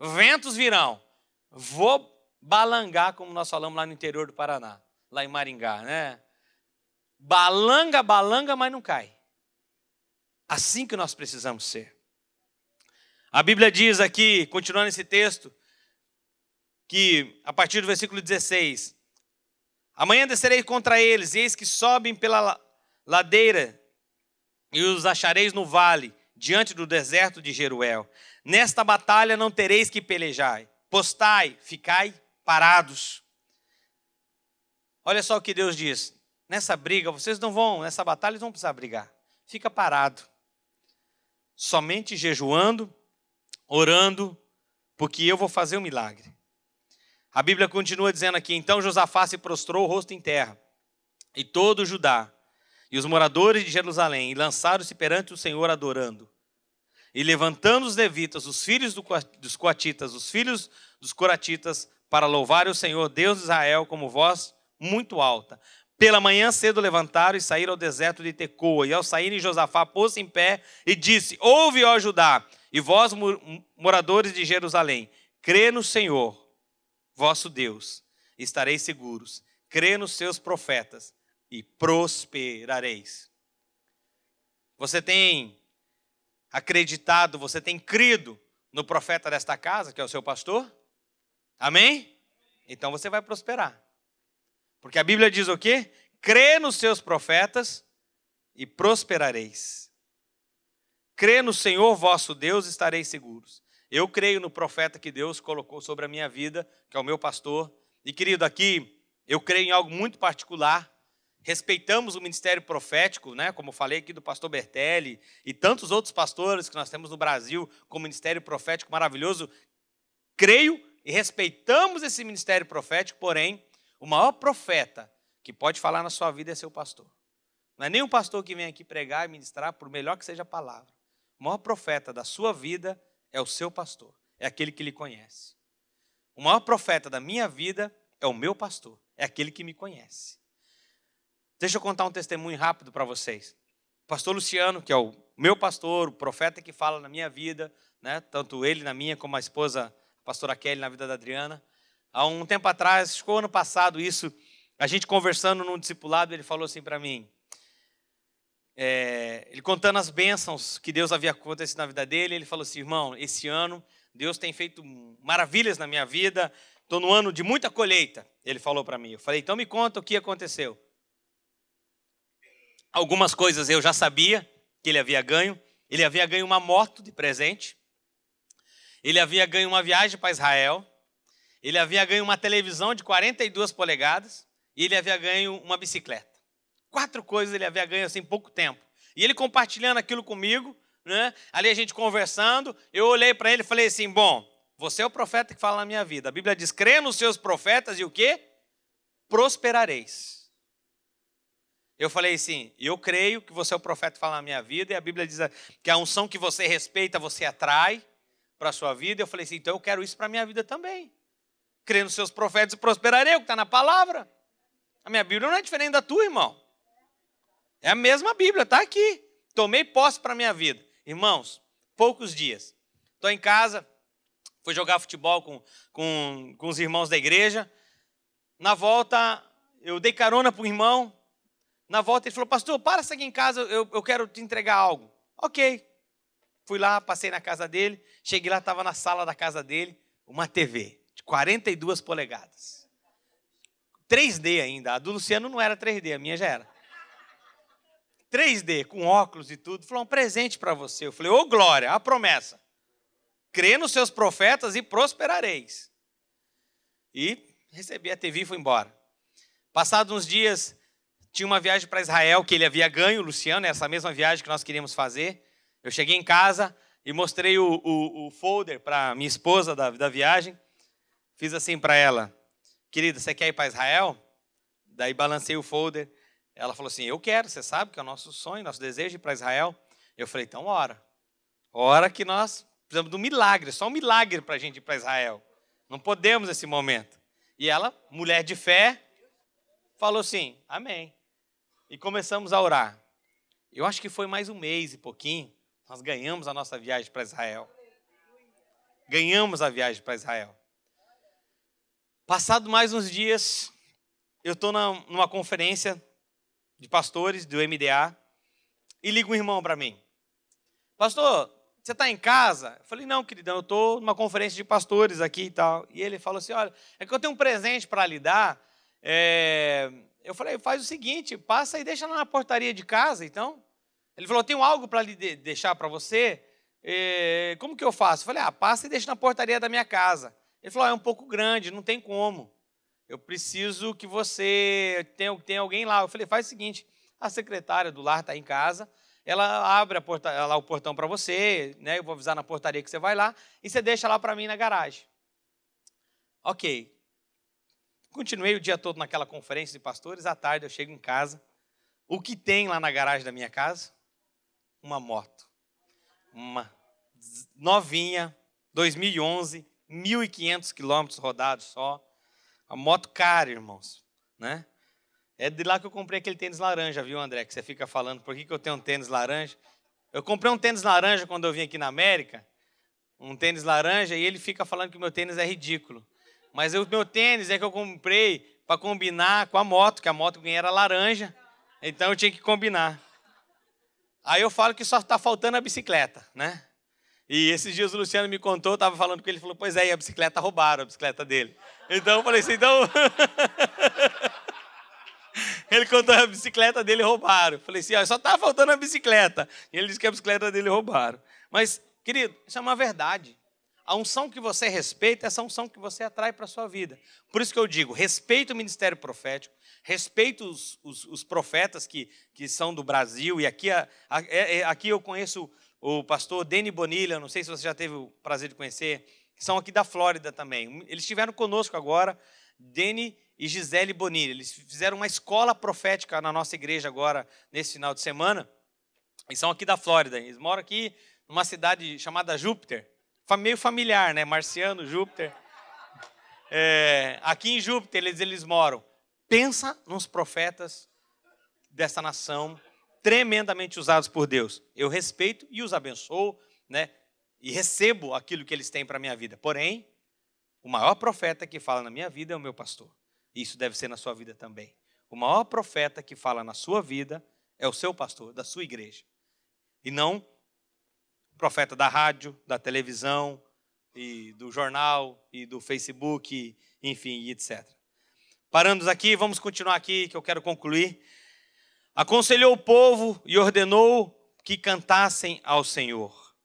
ventos virão. Vou balangar, como nós falamos lá no interior do Paraná, lá em Maringá, né? Balanga, balanga, mas não cai. Assim que nós precisamos ser. A Bíblia diz aqui, continuando esse texto, que a partir do versículo 16, amanhã descerei contra eles, e eis que sobem pela ladeira, e os achareis no vale, diante do deserto de Jeruel. Nesta batalha não tereis que pelejar. Postai, ficai parados. Olha só o que Deus diz. Nessa briga, nessa batalha, vocês não vão precisar brigar. Fica parado. Somente jejuando, orando, porque eu vou fazer um milagre. A Bíblia continua dizendo aqui, então Josafá se prostrou o rosto em terra, e todo o Judá, e os moradores de Jerusalém, e lançaram-se perante o Senhor adorando. E levantando os levitas, os filhos dos coatitas, os filhos dos coratitas, para louvar o Senhor, Deus de Israel, como voz muito alta. Pela manhã cedo levantaram e saíram ao deserto de Tecoa. E ao saírem, Josafá pôs-se em pé e disse, ouve, ó Judá, e vós, moradores de Jerusalém, crê no Senhor, vosso Deus, e estareis seguros. Crê nos seus profetas e prosperareis. Você tem acreditado, você tem crido no profeta desta casa, que é o seu pastor? Amém? Então você vai prosperar. Porque a Bíblia diz o quê? Crê nos seus profetas e prosperareis. Crê no Senhor vosso Deus e estareis seguros. Eu creio no profeta que Deus colocou sobre a minha vida, que é o meu pastor. E querido, aqui eu creio em algo muito particular. Respeitamos o ministério profético, né? Como eu falei aqui do pastor Bertelli e tantos outros pastores que nós temos no Brasil com ministério profético maravilhoso. Creio e respeitamos esse ministério profético, porém, o maior profeta que pode falar na sua vida é seu pastor. Não é nem um pastor que vem aqui pregar e ministrar, por melhor que seja a palavra. O maior profeta da sua vida é o seu pastor, é aquele que lhe conhece. O maior profeta da minha vida é o meu pastor, é aquele que me conhece. Deixa eu contar um testemunho rápido para vocês. O pastor Luciano, que é o meu pastor, o profeta que fala na minha vida, né, tanto ele na minha como a esposa, a pastora Kelly, na vida da Adriana. Há um tempo atrás, ficou ano passado isso, a gente conversando num discipulado, ele falou assim para mim, ele contando as bênçãos que Deus havia acontecido na vida dele, ele falou assim, irmão, esse ano Deus tem feito maravilhas na minha vida, estou no ano de muita colheita, ele falou para mim. Eu falei, então me conta o que aconteceu. Algumas coisas eu já sabia que ele havia ganho uma moto de presente, ele havia ganho uma viagem para Israel, ele havia ganho uma televisão de 42 polegadas e ele havia ganho uma bicicleta. 4 coisas ele havia ganho assim em pouco tempo. E ele compartilhando aquilo comigo, né? Ali a gente conversando, eu olhei para ele e falei assim, bom, você é o profeta que fala na minha vida. A Bíblia diz, crê nos seus profetas e o quê? prosperareis. Eu falei assim, eu creio que você é o profeta que fala na minha vida, e a Bíblia diz que a unção que você respeita, você atrai para a sua vida. Eu falei assim, então eu quero isso para a minha vida também. Crer nos seus profetas e prosperarei, o que está na palavra. A minha Bíblia não é diferente da tua, irmão. É a mesma Bíblia, está aqui. Tomei posse para a minha vida. Irmãos, poucos dias. Estou em casa, fui jogar futebol com os irmãos da igreja. Na volta, eu dei carona para o irmão. Na volta ele falou, pastor, para aqui em casa, eu quero te entregar algo. Ok. Fui lá, passei na casa dele. Cheguei lá, estava na sala da casa dele, uma TV de 42 polegadas. 3D ainda. A do Luciano não era 3D, a minha já era. 3D, com óculos e tudo. Falou, um presente para você. Eu falei, ô glória, a promessa. Crê nos seus profetas e prosperareis. E recebi a TV e fui embora. Passados uns dias, tinha uma viagem para Israel que ele havia ganho, o Luciano, essa mesma viagem que nós queríamos fazer. Eu cheguei em casa e mostrei o folder para minha esposa da viagem. Fiz assim para ela, querida, você quer ir para Israel? Daí balancei o folder. Ela falou assim, eu quero, você sabe que é o nosso sonho, nosso desejo ir para Israel. Eu falei, então ora. Ora que nós precisamos de um milagre, só um milagre para a gente ir para Israel. Não podemos nesse momento. E ela, mulher de fé, falou assim, amém. E começamos a orar. Eu acho que foi mais um mês e pouquinho, nós ganhamos a nossa viagem para Israel. Ganhamos a viagem para Israel. Passado mais uns dias, eu estou numa conferência de pastores do MDA e liga um irmão para mim. Pastor, você está em casa? Eu falei, não, queridão, eu estou numa conferência de pastores aqui e tal. E ele falou assim, olha, é que eu tenho um presente para lhe dar. Eu falei, faz o seguinte, passa e deixa lá na portaria de casa, então. Ele falou, tenho algo para lhe deixar para você. Como que eu faço? Eu falei, passa e deixa na portaria da minha casa. Ele falou, é um pouco grande, não tem como. Eu preciso que você tenha alguém lá. Eu falei, faz o seguinte, a secretária do lar está em casa, ela abre lá o portão para você, né? Eu vou avisar na portaria que você vai lá, e você deixa lá para mim na garagem. Ok. Continuei o dia todo naquela conferência de pastores, à tarde eu chego em casa. O que tem lá na garagem da minha casa? Uma moto. Uma novinha, 2011, 1.500 quilômetros rodados só. A moto cara, irmãos, né? É de lá que eu comprei aquele tênis laranja, viu, André? Que você fica falando, por que eu tenho um tênis laranja? Eu comprei um tênis laranja quando eu vim aqui na América, um tênis laranja, e ele fica falando que o meu tênis é ridículo. Mas o meu tênis é que eu comprei para combinar com a moto, que a moto que eu ganhei era laranja, então eu tinha que combinar. Aí eu falo que só está faltando a bicicleta, né? E esses dias o Luciano me contou, eu estava falando com ele, ele falou, pois é, e a bicicleta roubaram, a bicicleta dele. Então eu falei assim, então... Ele contou a bicicleta dele roubaram. Eu falei assim, só está faltando a bicicleta. E ele disse que a bicicleta dele roubaram. Mas, querido, isso é uma verdade. A unção que você respeita é essa unção que você atrai para a sua vida. Por isso que eu digo, respeita o ministério profético, respeita os profetas que são do Brasil. E aqui eu conheço o pastor Deni Bonilha, não sei se você já teve o prazer de conhecer, que são aqui da Flórida também. Eles estiveram conosco agora, Deni e Gisele Bonilha. Eles fizeram uma escola profética na nossa igreja agora, nesse final de semana. E são aqui da Flórida. Eles moram aqui numa cidade chamada Júpiter. Meio familiar, né? Marciano, Júpiter. Aqui em Júpiter eles moram. Pensa nos profetas dessa nação, tremendamente usados por Deus. Eu respeito e os abençoo, né? E recebo aquilo que eles têm para a minha vida. Porém, o maior profeta que fala na minha vida é o meu pastor. Isso deve ser na sua vida também. O maior profeta que fala na sua vida é o seu pastor, da sua igreja. E não o profeta da rádio, da televisão, e do jornal, e do Facebook, enfim, etc. Parando aqui, vamos continuar aqui, que eu quero concluir. Aconselhou o povo e ordenou que cantassem ao Senhor.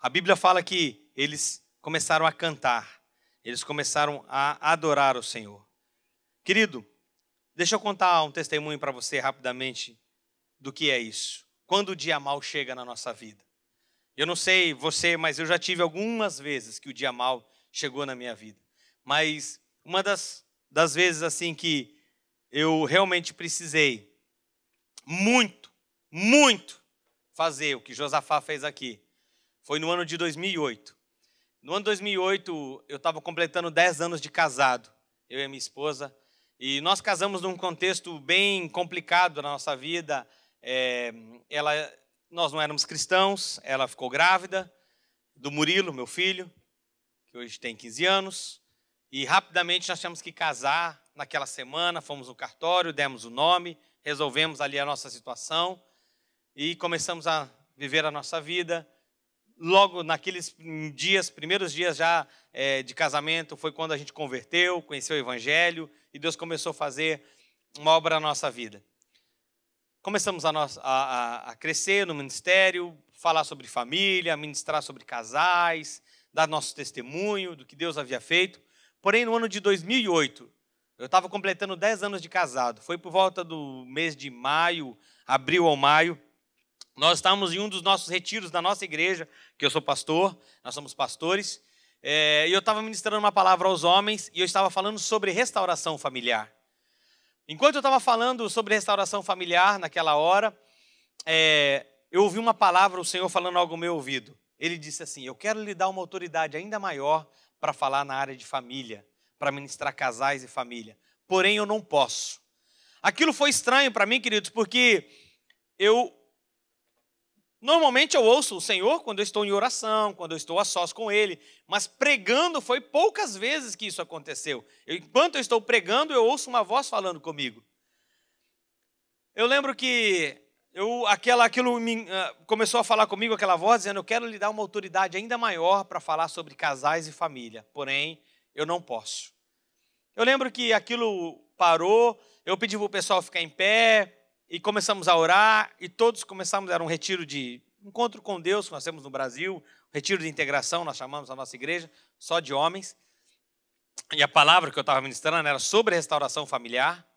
A Bíblia fala que eles começaram a cantar. Eles começaram a adorar o Senhor. Querido, deixa eu contar um testemunho para você rapidamente do que é isso. Quando o dia mau chega na nossa vida. Eu não sei você, mas eu já tive algumas vezes que o dia mau chegou na minha vida. Mas uma das das vezes assim que eu realmente precisei muito fazer o que Josafá fez aqui, foi no ano de 2008. No ano de 2008, eu estava completando 10 anos de casado, eu e a minha esposa, e nós casamos num contexto bem complicado na nossa vida. Nós não éramos cristãos, ela ficou grávida do Murilo, meu filho, que hoje tem 15 anos, e rapidamente nós tínhamos que casar naquela semana, fomos no cartório, demos o nome, resolvemos ali a nossa situação e começamos a viver a nossa vida. Logo naqueles primeiros dias já de casamento, foi quando a gente converteu, conheceu o Evangelho, e Deus começou a fazer uma obra na nossa vida. Começamos a crescer no ministério, falar sobre família, ministrar sobre casais, dar nosso testemunho do que Deus havia feito. Porém, no ano de 2008, eu estava completando 10 anos de casado. Foi por volta do mês de maio, abril ou maio. Nós estávamos em um dos nossos retiros da nossa igreja, que eu sou pastor, nós somos pastores, e eu estava ministrando uma palavra aos homens, e eu estava falando sobre restauração familiar. Enquanto eu estava falando sobre restauração familiar, naquela hora, eu ouvi uma palavra, o Senhor falando algo no meu ouvido. Ele disse assim: eu quero lhe dar uma autoridade ainda maior para falar na área de família, para ministrar casais e família. Porém, eu não posso. Aquilo foi estranho para mim, queridos, porque normalmente eu ouço o Senhor quando eu estou em oração, quando eu estou a sós com Ele, mas pregando foi poucas vezes que isso aconteceu. Enquanto eu estou pregando, eu ouço uma voz falando comigo. Eu lembro que aquilo começou a falar comigo, aquela voz, dizendo: eu quero lhe dar uma autoridade ainda maior para falar sobre casais e família, porém, eu não posso. Eu lembro que aquilo parou, eu pedi para o pessoal ficar em pé, e começamos a orar, e todos começamos, era um retiro de encontro com Deus, que nós temos no Brasil, retiro de integração, nós chamamos a nossa igreja, só de homens. E a palavra que eu estava ministrando era sobre restauração familiar.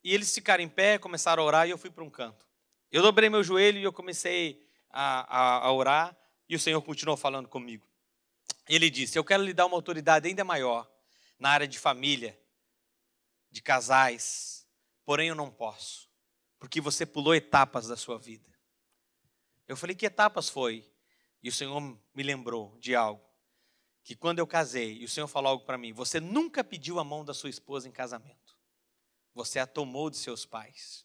E eles ficaram em pé, começaram a orar, e eu fui para um canto. Eu dobrei meu joelho e eu comecei a orar, e o Senhor continuou falando comigo. Ele disse: eu quero lhe dar uma autoridade ainda maior na área de família, de casais, porém eu não posso, porque você pulou etapas da sua vida. Eu falei: que etapas foi? E o Senhor me lembrou de algo, que quando eu casei, e o Senhor falou algo para mim: você nunca pediu a mão da sua esposa em casamento. Você a tomou de seus pais.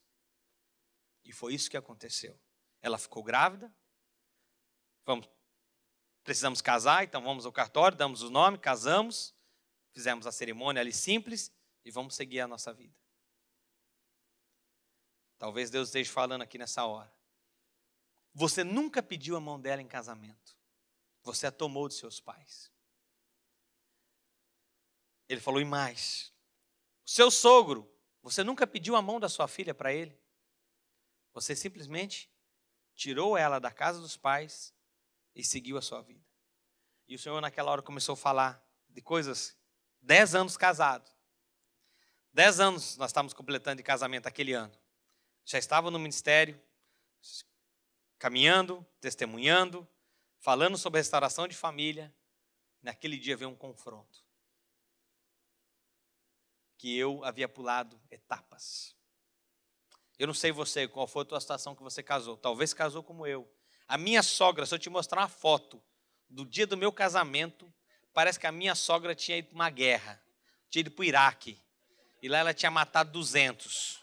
E foi isso que aconteceu. Ela ficou grávida. Precisamos casar, então vamos ao cartório, damos o nome, casamos, fizemos a cerimônia ali simples e vamos seguir a nossa vida. Talvez Deus esteja falando aqui nessa hora. Você nunca pediu a mão dela em casamento. Você a tomou de seus pais. Ele falou: e mais, o seu sogro, você nunca pediu a mão da sua filha para ele. Você simplesmente tirou ela da casa dos pais e seguiu a sua vida. E o Senhor naquela hora começou a falar de coisas. 10 anos casado. 10 anos nós estávamos completando de casamento aquele ano. Já estava no ministério, caminhando, testemunhando, falando sobre restauração de família. Naquele dia veio um confronto. Que eu havia pulado etapas. Eu não sei você, qual foi a tua situação que você casou. Talvez casou como eu. A minha sogra, se eu te mostrar uma foto do dia do meu casamento, parece que a minha sogra tinha ido para uma guerra. Tinha ido para o Iraque. E lá ela tinha matado 200.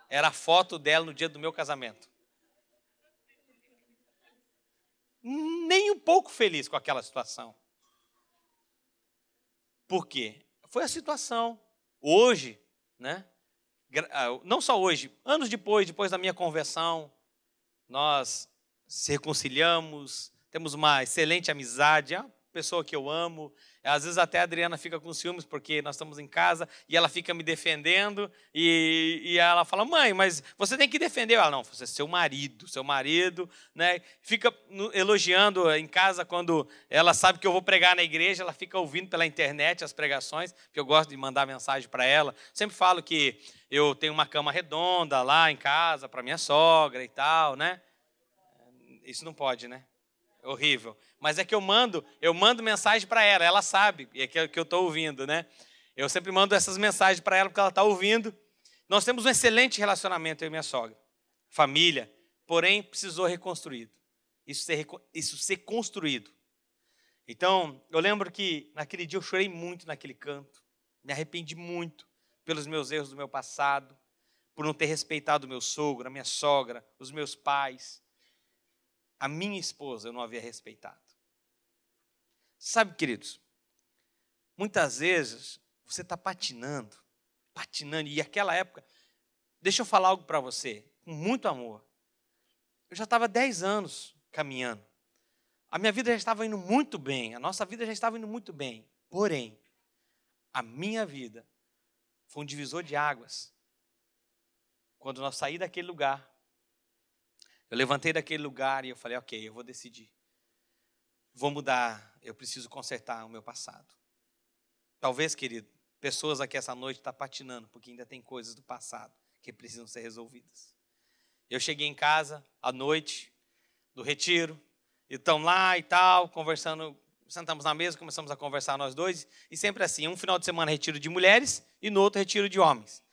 Era a foto dela no dia do meu casamento. Nem um pouco feliz com aquela situação. Por quê? Foi a situação. Hoje, né? Não só hoje, anos depois da minha conversão, nós se reconciliamos, temos uma excelente amizade, é uma pessoa que eu amo. Às vezes até a Adriana fica com ciúmes porque nós estamos em casa e ela fica me defendendo e ela fala: mãe, mas você tem que defender. Ela: não, você é seu marido, né? Fica elogiando em casa quando ela sabe que eu vou pregar na igreja, ela fica ouvindo pela internet as pregações, porque eu gosto de mandar mensagem para ela. Sempre falo que eu tenho uma cama redonda lá em casa para minha sogra e tal, né? Isso não pode, né? horrível. Mas é que eu mando mensagem para ela, ela sabe, e é que eu estou ouvindo, né? Eu sempre mando essas mensagens para ela porque ela está ouvindo. Nós temos um excelente relacionamento, eu e minha sogra. Família, porém precisou reconstruído. Isso ser construído. Então, eu lembro que naquele dia eu chorei muito naquele canto. Me arrependi muito pelos meus erros do meu passado, por não ter respeitado o meu sogro, a minha sogra, os meus pais. A minha esposa eu não havia respeitado. Sabe, queridos, muitas vezes você está patinando, e naquela época, deixa eu falar algo para você, com muito amor. Eu já estava 10 anos caminhando. A minha vida já estava indo muito bem, a nossa vida já estava indo muito bem. Porém, a minha vida foi um divisor de águas. Quando nós saímos daquele lugar, eu levantei daquele lugar e eu falei, ok, eu vou decidir. Vou mudar, eu preciso consertar o meu passado. Talvez, querido, pessoas aqui essa noite estão patinando, porque ainda tem coisas do passado que precisam ser resolvidas. Eu cheguei em casa à noite, do retiro, e estamos lá e tal, conversando, sentamos na mesa, começamos a conversar nós dois, e sempre assim, um final de semana retiro de mulheres e no outro retiro de homens.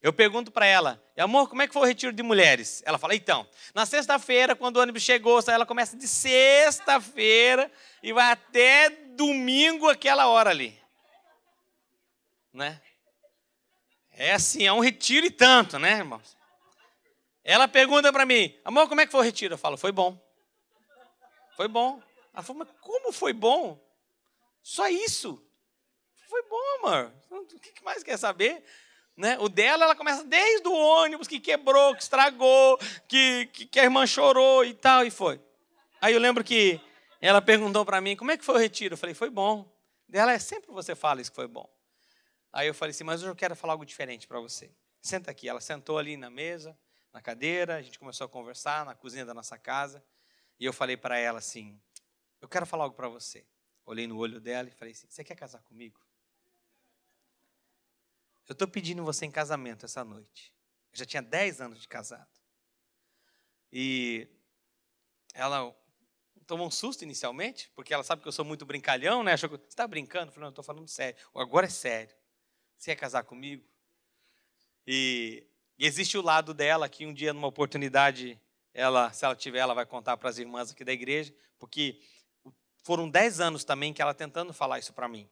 Eu pergunto para ela, amor, como é que foi o retiro de mulheres? Ela fala, então, na sexta-feira, quando o ônibus chegou, ela começa de sexta-feira e vai até domingo aquela hora ali. Né? É assim, é um retiro e tanto, né, irmãos? Ela pergunta para mim, amor, como é que foi o retiro? Eu falo, foi bom. Foi bom. Ela falou, mas como foi bom? Só isso? Foi bom, amor. O que mais quer saber? Né? O dela, ela começa desde o ônibus que quebrou, que estragou, que a irmã chorou e tal, e foi. Aí eu lembro que ela perguntou para mim, como é que foi o retiro? Eu falei, foi bom. Dela, sempre você fala isso que foi bom. Aí eu falei assim, mas hoje eu quero falar algo diferente para você. Senta aqui. Ela sentou ali na mesa, na cadeira, a gente começou a conversar na cozinha da nossa casa, e eu falei para ela assim, eu quero falar algo para você. Olhei no olho dela e falei assim, você quer casar comigo? Eu estou pedindo você em casamento essa noite. Eu já tinha 10 anos de casado. E ela tomou um susto inicialmente, porque ela sabe que eu sou muito brincalhão, né? Achou que, você está brincando? Eu falei, não, eu estou falando sério. Agora é sério. Você quer casar comigo? E existe o lado dela, que um dia, numa oportunidade, se ela tiver, ela vai contar para as irmãs aqui da igreja, porque foram 10 anos também que ela tentando falar isso para mim.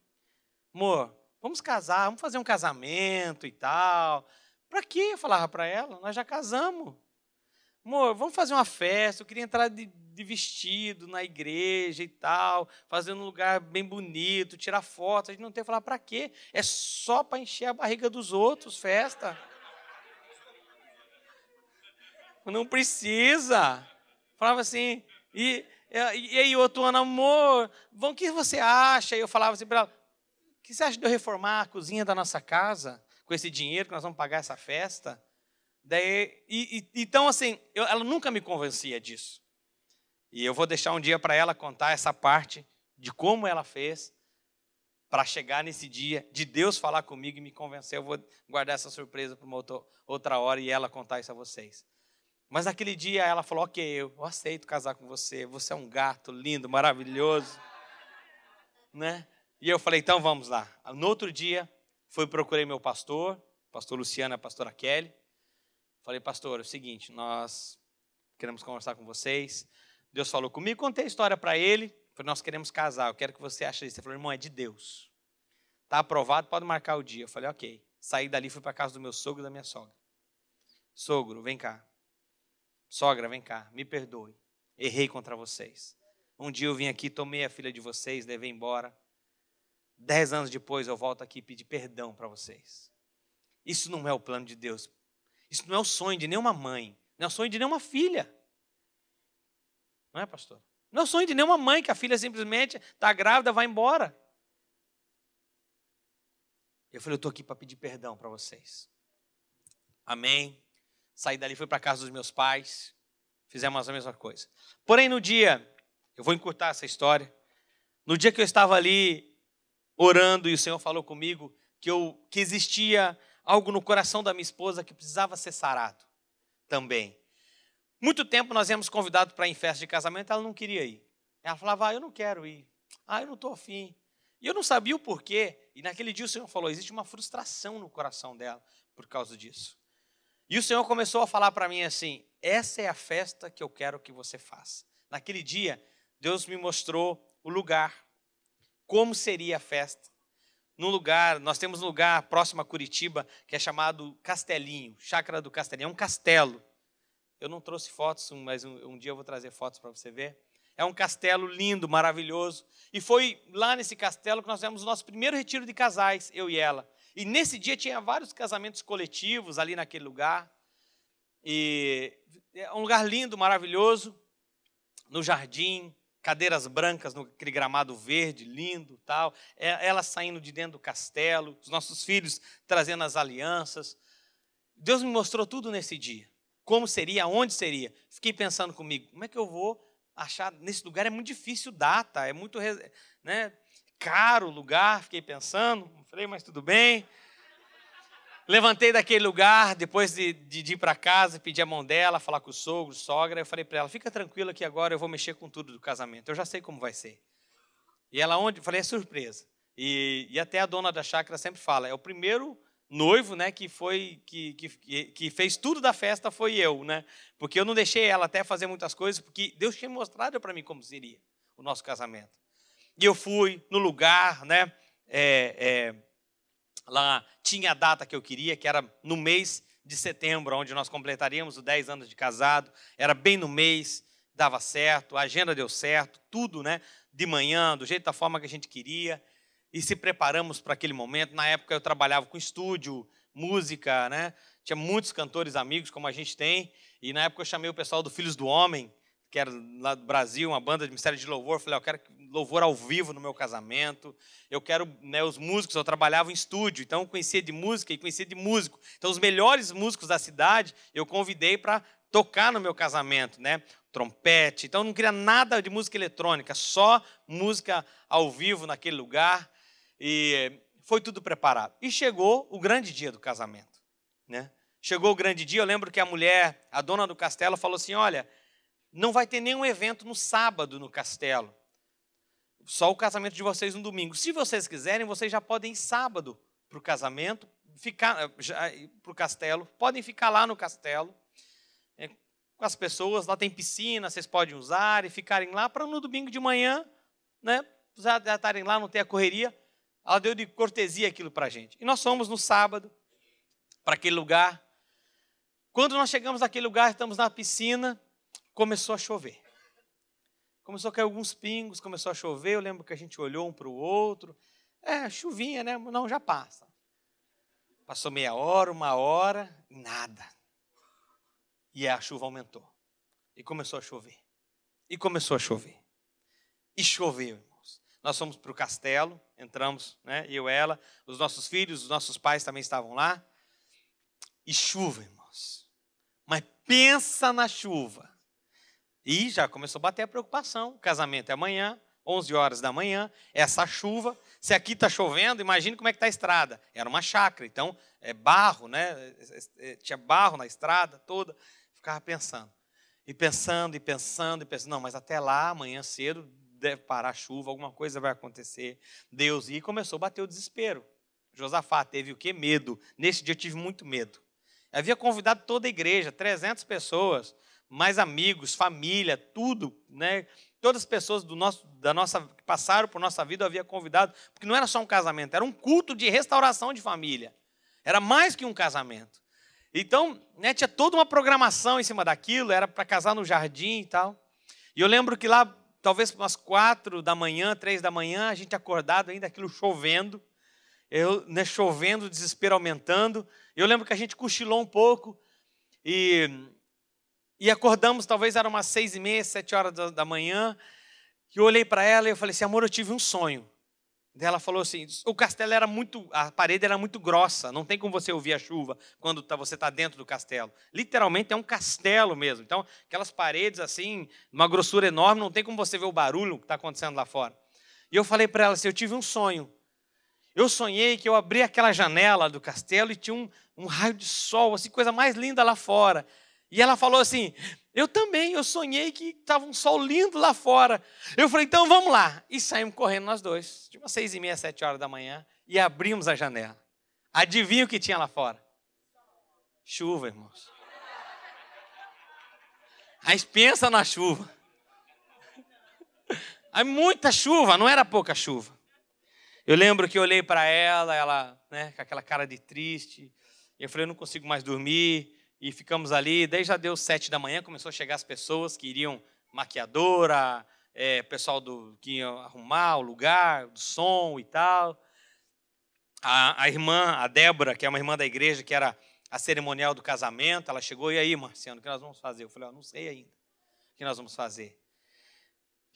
Amor, vamos casar, vamos fazer um casamento e tal. Para quê? Eu falava para ela, nós já casamos. Amor, vamos fazer uma festa, eu queria entrar de vestido na igreja e tal, fazer um lugar bem bonito, tirar fotos. A gente não tem que falar para quê? É só para encher a barriga dos outros, festa. Não precisa. Falava assim, e aí outro ano, amor, o que você acha? E eu falava assim para ela, o que você acha de eu reformar a cozinha da nossa casa com esse dinheiro que nós vamos pagar essa festa? Então, assim, ela nunca me convencia disso. E eu vou deixar um dia para ela contar essa parte de como ela fez para chegar nesse dia, de Deus falar comigo e me convencer. Eu vou guardar essa surpresa para uma outra hora e ela contar isso a vocês. Mas naquele dia ela falou, ok, eu aceito casar com você. Você é um gato lindo, maravilhoso. Né? E eu falei, então vamos lá. No outro dia, procurei meu pastor Luciano e a pastora Kelly. Falei, pastor, é o seguinte, nós queremos conversar com vocês. Deus falou comigo, contei a história para ele. Falei, nós queremos casar, eu quero que você ache isso. Ele falou, irmão, é de Deus. Está aprovado, pode marcar o dia. Eu falei, ok. Saí dali, fui para a casa do meu sogro e da minha sogra. Sogro, vem cá. Sogra, vem cá, me perdoe. Errei contra vocês. Um dia eu vim aqui, tomei a filha de vocês, levei embora. 10 anos depois eu volto aqui e pedir perdão para vocês. Isso não é o plano de Deus. Isso não é o sonho de nenhuma mãe. Não é o sonho de nenhuma filha. Não é, pastor? Não é o sonho de nenhuma mãe que a filha simplesmente está grávida, vai embora. Eu falei, eu estou aqui para pedir perdão para vocês. Amém. Saí dali, fui para a casa dos meus pais. Fizemos a mesma coisa. Porém, no dia, eu vou encurtar essa história. No dia que eu estava ali orando e o Senhor falou comigo que existia algo no coração da minha esposa que precisava ser sarado também. Muito tempo nós íamos convidados para ir em festa de casamento, ela não queria ir. Ela falava, eu não quero ir. Eu não estou afim. E eu não sabia o porquê. E naquele dia o Senhor falou, existe uma frustração no coração dela por causa disso. E o Senhor começou a falar para mim assim, essa é a festa que eu quero que você faça. Naquele dia, Deus me mostrou o lugar, como seria a festa. Nós temos um lugar próximo a Curitiba, que é chamado Castelinho, Chácara do Castelinho, é um castelo. Eu não trouxe fotos, mas um dia eu vou trazer fotos para você ver. É um castelo lindo, maravilhoso. E foi lá nesse castelo que nós fizemos o nosso primeiro retiro de casais, eu e ela. E nesse dia tinha vários casamentos coletivos ali naquele lugar. E é um lugar lindo, maravilhoso, no jardim, cadeiras brancas, naquele gramado verde, lindo, tal. Ela saindo de dentro do castelo, os nossos filhos trazendo as alianças. Deus me mostrou tudo nesse dia. Como seria, onde seria. Fiquei pensando comigo, como é que eu vou achar, nesse lugar é muito difícil data, é muito caro o lugar, fiquei pensando, falei, mas tudo bem. Levantei daquele lugar, depois de ir para casa, pedir a mão dela, falar com o sogro, sogra, eu falei para ela, fica tranquila que agora eu vou mexer com tudo do casamento, eu já sei como vai ser. E ela onde? Eu falei, é surpresa. E até a dona da chácara sempre fala, é o primeiro noivo, né, que fez tudo da festa foi eu, né? Porque eu não deixei ela até fazer muitas coisas, porque Deus tinha mostrado para mim como seria o nosso casamento. E eu fui no lugar, né? Lá tinha a data que eu queria, que era no mês de setembro, onde nós completaríamos os 10 anos de casado. Era bem no mês, dava certo, a agenda deu certo, tudo, né? De manhã, do jeito da forma que a gente queria. E se preparamos para aquele momento. Na época eu trabalhava com estúdio, música, né? Tinha muitos cantores amigos, como a gente tem. E na época eu chamei o pessoal do Filhos do Homem, que era lá do Brasil, uma banda de ministério de louvor. Falei, eu quero louvor ao vivo no meu casamento. Eu quero, né, os músicos, eu trabalhava em estúdio, então eu conhecia de música e conhecia de músico. Então os melhores músicos da cidade eu convidei para tocar no meu casamento, né? Trompete. Então eu não queria nada de música eletrônica, só música ao vivo naquele lugar. E foi tudo preparado. E chegou o grande dia do casamento, né? Chegou o grande dia, eu lembro que a mulher, a dona do castelo, falou assim, olha, não vai ter nenhum evento no sábado no castelo. Só o casamento de vocês no domingo. Se vocês quiserem, vocês já podem ir sábado para o casamento, para o castelo. Podem ficar lá no castelo, com as pessoas. Lá tem piscina, vocês podem usar e ficarem lá para no domingo de manhã, né, já estarem lá, não ter a correria. Ela deu de cortesia aquilo para a gente. E nós fomos no sábado para aquele lugar. Quando nós chegamos naquele lugar, estamos na piscina, começou a chover. Começou a cair alguns pingos, começou a chover. Eu lembro que a gente olhou um para o outro. Chuvinha, né? Não, já passa. Passou meia hora, uma hora, nada. E a chuva aumentou. E começou a chover. E começou a chover. E choveu, irmãos. Nós fomos para o castelo, entramos, né? Eu e ela, os nossos filhos, os nossos pais também estavam lá. E chuva, irmãos. Mas pensa na chuva. E já começou a bater a preocupação. O casamento é amanhã, 11 horas da manhã, essa chuva. Se aqui está chovendo, imagine como é que está a estrada. Era uma chácara, então é barro, né? Tinha barro na estrada toda. Ficava pensando. E pensando. Não, mas até lá, amanhã cedo, deve parar a chuva, alguma coisa vai acontecer. Deus, e começou a bater o desespero. Josafá teve o quê? Medo. Nesse dia eu tive muito medo. Havia convidado toda a igreja, 300 pessoas, mais amigos, família, tudo, né? Todas as pessoas que passaram por nossa vida eu havia convidado, porque não era só um casamento, era um culto de restauração de família. Era mais que um casamento. Então, né, tinha toda uma programação em cima daquilo, era para casar no jardim e tal. E eu lembro que lá, talvez umas 4 da manhã, 3 da manhã, a gente acordado ainda, aquilo chovendo. Chovendo, desespero aumentando. Eu lembro que a gente cochilou um pouco e acordamos, talvez eram umas 6h30, 7 horas da manhã. E eu olhei para ela e eu falei assim, amor, eu tive um sonho. Daí ela falou assim, o castelo a parede era muito grossa, não tem como você ouvir a chuva quando você está dentro do castelo. Literalmente é um castelo mesmo. Então, aquelas paredes assim, uma grossura enorme, não tem como você ver o barulho que está acontecendo lá fora. E eu falei para ela assim, eu tive um sonho. Eu sonhei que eu abri aquela janela do castelo e tinha um raio de sol, assim, coisa mais linda lá fora. E ela falou assim, Eu também, eu sonhei que estava um sol lindo lá fora. Eu falei, então vamos lá. E saímos correndo nós dois, tipo 6h30, 7 horas da manhã, e abrimos a janela. Adivinha o que tinha lá fora? Chuva, irmãos. Aí pensa na chuva. Aí muita chuva, não era pouca chuva. Eu lembro que eu olhei para ela, né, com aquela cara de triste. E eu falei, eu não consigo mais dormir. E ficamos ali, daí já deu 7 da manhã, começou a chegar as pessoas que iriam, maquiadora, pessoal que ia arrumar o lugar, do som e tal. A irmã, a Débora, que é uma irmã da igreja, que era a cerimonial do casamento, ela chegou, e aí, Marciano, o que nós vamos fazer? Eu falei, não sei ainda o que nós vamos fazer.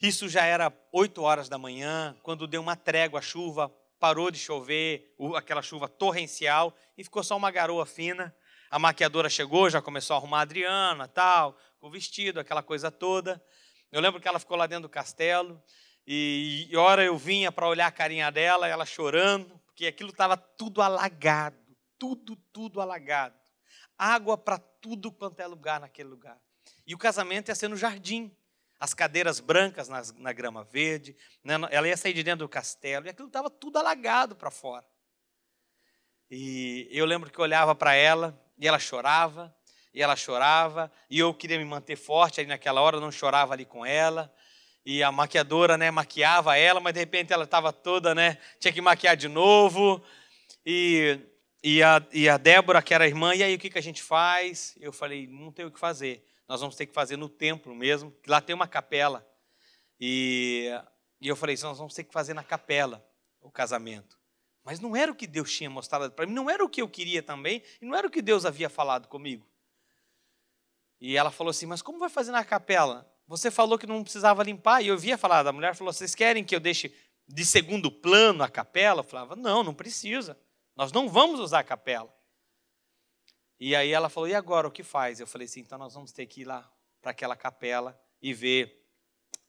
Isso já era 8 horas da manhã, quando deu uma trégua, a chuva parou de chover, aquela chuva torrencial, e ficou só uma garoa fina. A maquiadora chegou, já começou a arrumar a Adriana, tal, com o vestido, aquela coisa toda. Eu lembro que ela ficou lá dentro do castelo, e hora eu vinha para olhar a carinha dela, ela chorando, porque aquilo estava tudo alagado, tudo alagado. Água para tudo quanto é lugar naquele lugar. E o casamento ia ser no jardim. As cadeiras brancas na grama verde, né? Ela ia sair de dentro do castelo, e aquilo estava tudo alagado para fora. E eu lembro que eu olhava para ela, e ela chorava, e eu queria me manter forte ali naquela hora, eu não chorava ali com ela. E a maquiadora, né, maquiava ela, mas de repente ela estava toda, né, tinha que maquiar de novo. E a Débora, que era a irmã, e aí o que a gente faz? Eu falei, não tem o que fazer. Nós vamos ter que fazer no templo mesmo, que lá tem uma capela. E eu falei, nós vamos ter que fazer na capela o casamento. Mas não era o que Deus tinha mostrado para mim, não era o que eu queria também, e não era o que Deus havia falado comigo. E ela falou assim, mas como vai fazer na capela? Você falou que não precisava limpar, e eu via falar, a mulher falou, vocês querem que eu deixe de segundo plano a capela? Eu falava, não precisa, nós não vamos usar a capela. E aí ela falou, e agora, o que faz? Eu falei assim, então nós vamos ter que ir lá para aquela capela e ver,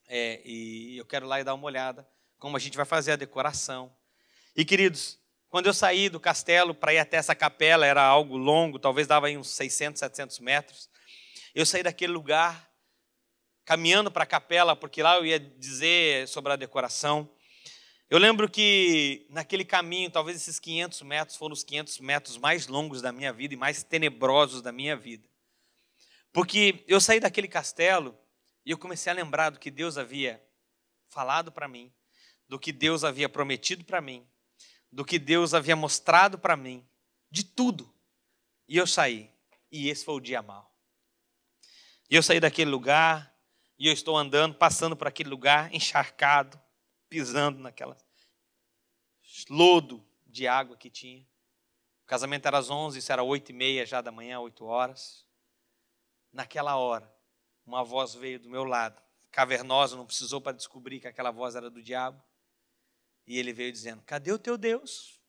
e eu quero ir lá e dar uma olhada, como a gente vai fazer a decoração. E queridos, quando eu saí do castelo para ir até essa capela, era algo longo, talvez dava aí uns 600, 700 metros, eu saí daquele lugar, caminhando para a capela, porque lá eu ia dizer sobre a decoração. Eu lembro que naquele caminho, talvez esses 500 metros foram os 500 metros mais longos da minha vida e mais tenebrosos da minha vida. Porque eu saí daquele castelo e eu comecei a lembrar do que Deus havia falado para mim, do que Deus havia prometido para mim, do que Deus havia mostrado para mim, de tudo. E eu saí, e esse foi o dia mau. E eu saí daquele lugar, e eu estou andando, passando por aquele lugar, encharcado, pisando naquela lodo de água que tinha. O casamento era às 11, isso era 8h30 já da manhã, 8 horas. Naquela hora, uma voz veio do meu lado, cavernosa, não precisou para descobrir que aquela voz era do diabo. E ele veio dizendo, cadê o teu Deus?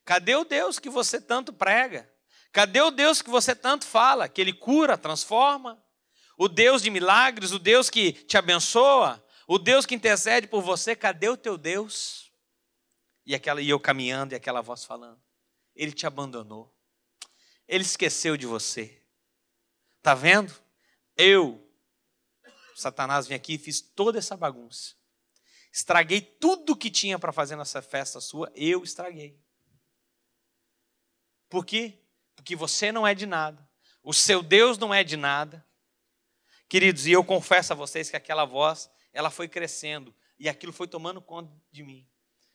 Cadê o Deus que você tanto prega? Cadê o Deus que você tanto fala? Que Ele cura, transforma? O Deus de milagres, o Deus que te abençoa? O Deus que intercede por você, cadê o teu Deus? E eu caminhando e aquela voz falando, Ele te abandonou. Ele esqueceu de você. Está vendo? Satanás, vim aqui e fiz toda essa bagunça. Estraguei tudo que tinha para fazer nessa festa sua, eu estraguei. Por quê? Porque você não é de nada. O seu Deus não é de nada. Queridos, e eu confesso a vocês que aquela voz, ela foi crescendo. E aquilo foi tomando conta de mim.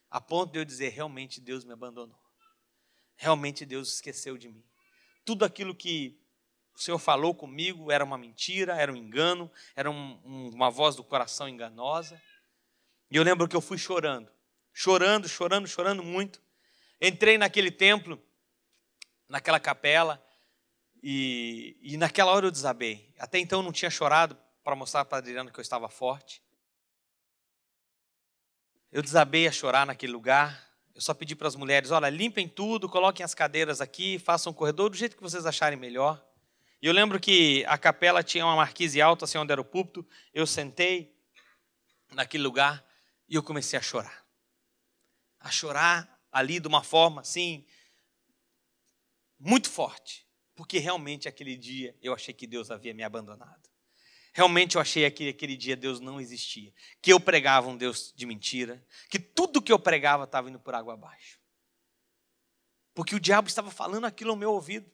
A ponto de eu dizer, realmente Deus me abandonou. Realmente Deus esqueceu de mim. Tudo aquilo que o Senhor falou comigo era uma mentira, era um engano, era uma voz do coração enganosa. E eu lembro que eu fui chorando muito. Entrei naquele templo, naquela capela, e naquela hora eu desabei. Até então eu não tinha chorado para mostrar para a Adriana que eu estava forte. Eu desabei a chorar naquele lugar. Eu só pedi para as mulheres, olha, limpem tudo, coloquem as cadeiras aqui, façam um corredor do jeito que vocês acharem melhor. E eu lembro que a capela tinha uma marquise alta, assim onde era o púlpito. Eu sentei naquele lugar e eu comecei a chorar. A chorar ali de uma forma assim, muito forte. Porque realmente aquele dia eu achei que Deus havia me abandonado. Realmente eu achei que aquele dia Deus não existia. Que eu pregava um Deus de mentira. Que tudo que eu pregava estava indo por água abaixo. Porque o diabo estava falando aquilo ao meu ouvido.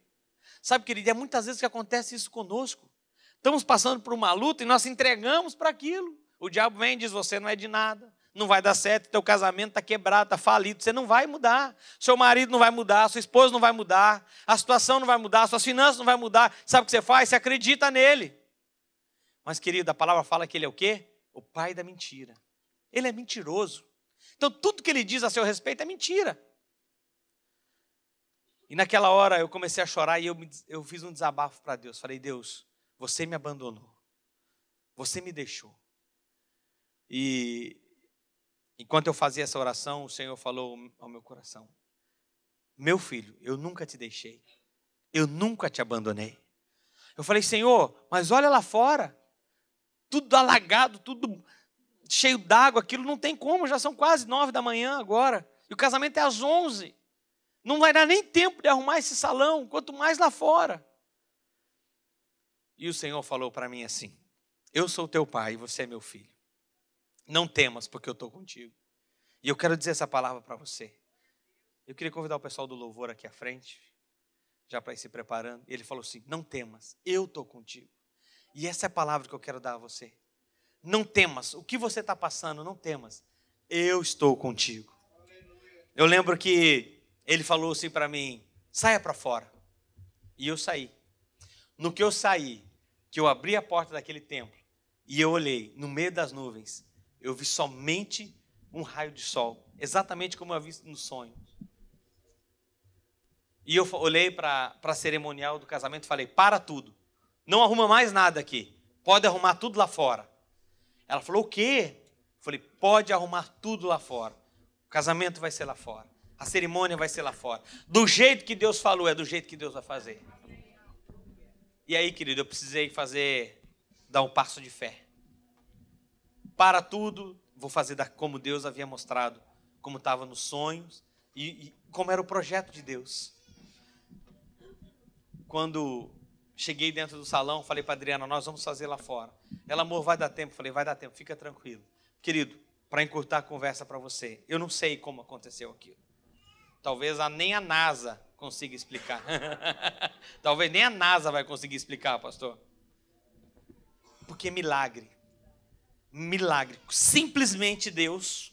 Sabe, querido, é muitas vezes que acontece isso conosco. Estamos passando por uma luta e nós entregamos para aquilo. O diabo vem e diz, você não é de nada. Não vai dar certo, teu casamento está quebrado, está falido. Você não vai mudar. Seu marido não vai mudar, sua esposa não vai mudar. A situação não vai mudar, suas finanças não vai mudar. Sabe o que você faz? Você acredita nele. Mas, querido, a palavra fala que ele é o quê? O pai da mentira. Ele é mentiroso. Então, tudo que ele diz a seu respeito é mentira. E naquela hora eu comecei a chorar e eu fiz um desabafo para Deus. Falei, Deus, você me abandonou. Você me deixou. E enquanto eu fazia essa oração, o Senhor falou ao meu coração. Meu filho, eu nunca te deixei. Eu nunca te abandonei. Eu falei, Senhor, mas olha lá fora. Tudo alagado, tudo cheio d'água, aquilo não tem como, já são quase 9 da manhã agora. E o casamento é às 11. Não vai dar nem tempo de arrumar esse salão, quanto mais lá fora. E o Senhor falou para mim assim, eu sou teu pai e você é meu filho. Não temas, porque eu estou contigo. E eu quero dizer essa palavra para você. Eu queria convidar o pessoal do louvor aqui à frente, já para ir se preparando. E ele falou assim, não temas, eu estou contigo. E essa é a palavra que eu quero dar a você. Não temas. O que você está passando, não temas. Eu estou contigo. Eu lembro que ele falou assim para mim, saia para fora. E eu saí. No que eu saí, que eu abri a porta daquele templo, e eu olhei, no meio das nuvens, eu vi somente um raio de sol. Exatamente como eu vi no sonho. E eu olhei para a cerimonial do casamento e falei, para tudo. Não arruma mais nada aqui. Pode arrumar tudo lá fora. Ela falou, o quê? Eu falei, pode arrumar tudo lá fora. O casamento vai ser lá fora. A cerimônia vai ser lá fora. Do jeito que Deus falou, é do jeito que Deus vai fazer. E aí, querido, eu precisei dar um passo de fé. Para tudo, vou fazer como Deus havia mostrado. Como estava nos sonhos e como era o projeto de Deus. Quando cheguei dentro do salão, falei para a Adriana, nós vamos fazer lá fora. Ela, amor, vai dar tempo? Falei, vai dar tempo, fica tranquilo. Querido, para encurtar a conversa para você, eu não sei como aconteceu aquilo. Talvez nem a NASA consiga explicar. Talvez nem a NASA vai conseguir explicar, pastor. Porque milagre. Milagre. Simplesmente Deus,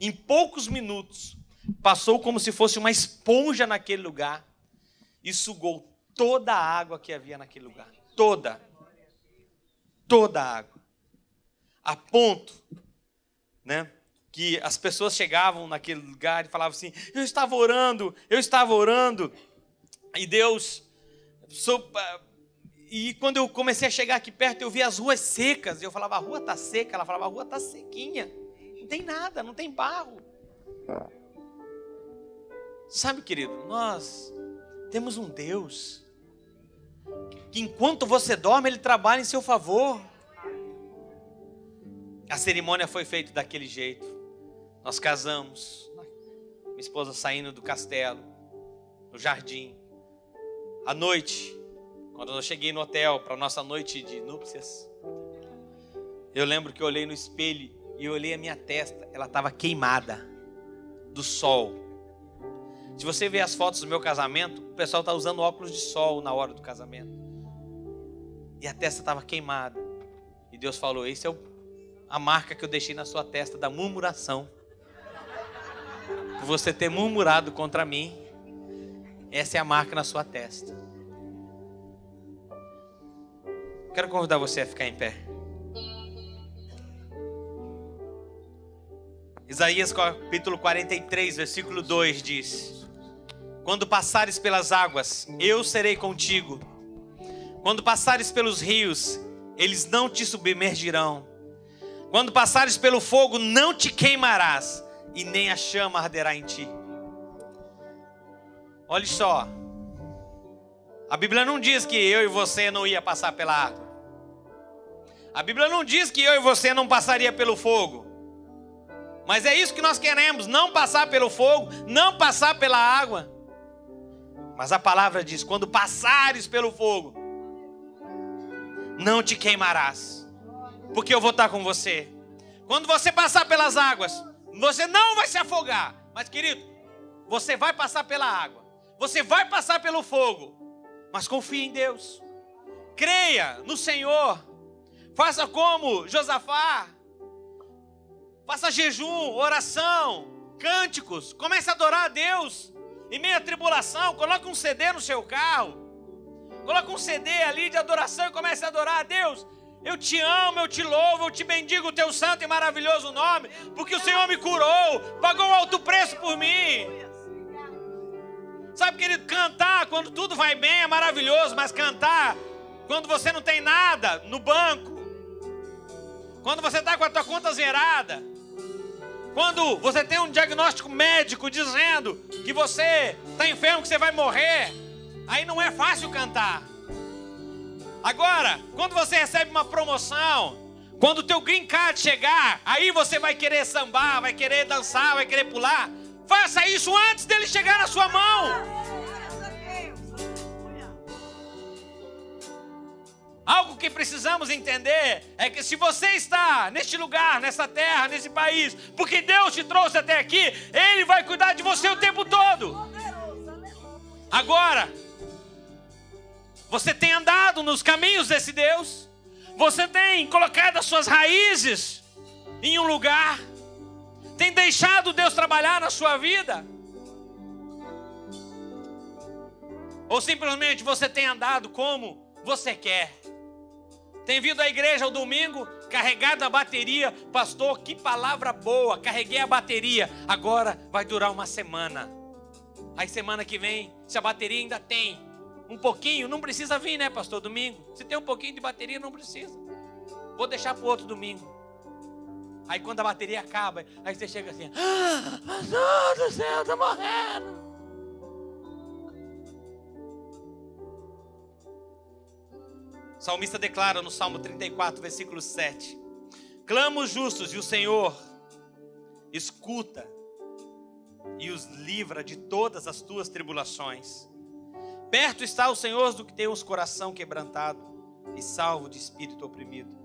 em poucos minutos, passou como se fosse uma esponja naquele lugar e sugou toda a água que havia naquele lugar. Toda a água. A ponto, né, que as pessoas chegavam naquele lugar e falavam assim, eu estava orando. E Deus... E quando eu comecei a chegar aqui perto, eu vi as ruas secas. E eu falava, a rua está seca. Ela falava, a rua está sequinha. Não tem nada, não tem barro. Sabe, querido, nós temos um Deus que enquanto você dorme, Ele trabalha em seu favor. A cerimônia foi feita daquele jeito. Nós casamos. Minha esposa saindo do castelo, no jardim. À noite, quando eu cheguei no hotel para a nossa noite de núpcias, eu lembro que eu olhei no espelho e eu olhei a minha testa. Ela estava queimada do sol. Se você ver as fotos do meu casamento, o pessoal está usando óculos de sol na hora do casamento. E a testa estava queimada. E Deus falou, esse é a marca que eu deixei na sua testa da murmuração. Por você ter murmurado contra mim, essa é a marca na sua testa. Quero convidar você a ficar em pé. Isaías capítulo 43, versículo 2 diz: quando passares pelas águas, eu serei contigo. Quando passares pelos rios, eles não te submergirão. Quando passares pelo fogo, não te queimarás, e nem a chama arderá em ti. Olha só. A Bíblia não diz que eu e você não ia passar pela água. A Bíblia não diz que eu e você não passaria pelo fogo. Mas é isso que nós queremos, não passar pelo fogo, não passar pela água. Mas a palavra diz: quando passares pelo fogo, não te queimarás, porque eu vou estar com você. Quando você passar pelas águas, você não vai se afogar. Mas, querido, você vai passar pela água, você vai passar pelo fogo, mas confie em Deus. Creia no Senhor. Faça como Josafá. Faça jejum, oração, cânticos. Comece a adorar a Deus. Em meio à tribulação, coloque um CD no seu carro. Coloque um CD ali de adoração e comece a adorar a Deus. Eu te amo, eu te louvo, eu te bendigo o teu santo e maravilhoso nome, porque o Senhor me curou, pagou um alto preço por mim. Sabe, querido, cantar quando tudo vai bem é maravilhoso, mas cantar quando você não tem nada no banco, quando você está com a tua conta zerada, quando você tem um diagnóstico médico dizendo que você está enfermo, que você vai morrer, aí não é fácil cantar. Agora, quando você recebe uma promoção, quando o teu green card chegar, aí você vai querer sambar, vai querer dançar, vai querer pular. Faça isso antes dele chegar na sua mão. Algo que precisamos entender é que se você está neste lugar, nessa terra, nesse país, porque Deus te trouxe até aqui, Ele vai cuidar de você o tempo todo. Agora, você tem andado nos caminhos desse Deus? Você tem colocado as suas raízes em um lugar? Tem deixado Deus trabalhar na sua vida? Ou simplesmente você tem andado como você quer? Tem vindo à igreja ao domingo, carregado a bateria. Pastor, que palavra boa, carreguei a bateria. Agora vai durar uma semana. Aí semana que vem, se a bateria ainda tem um pouquinho, não precisa vir, né, pastor, domingo? Se tem um pouquinho de bateria, não precisa. Vou deixar para o outro domingo. Aí quando a bateria acaba, aí você chega assim: pastor do céu, estou morrendo. O salmista declara no Salmo 34, versículo 7: clama os justos e o Senhor escuta e os livra de todas as tuas tribulações. Perto está o Senhor do que tem os coração quebrantado e salvo de espírito oprimido.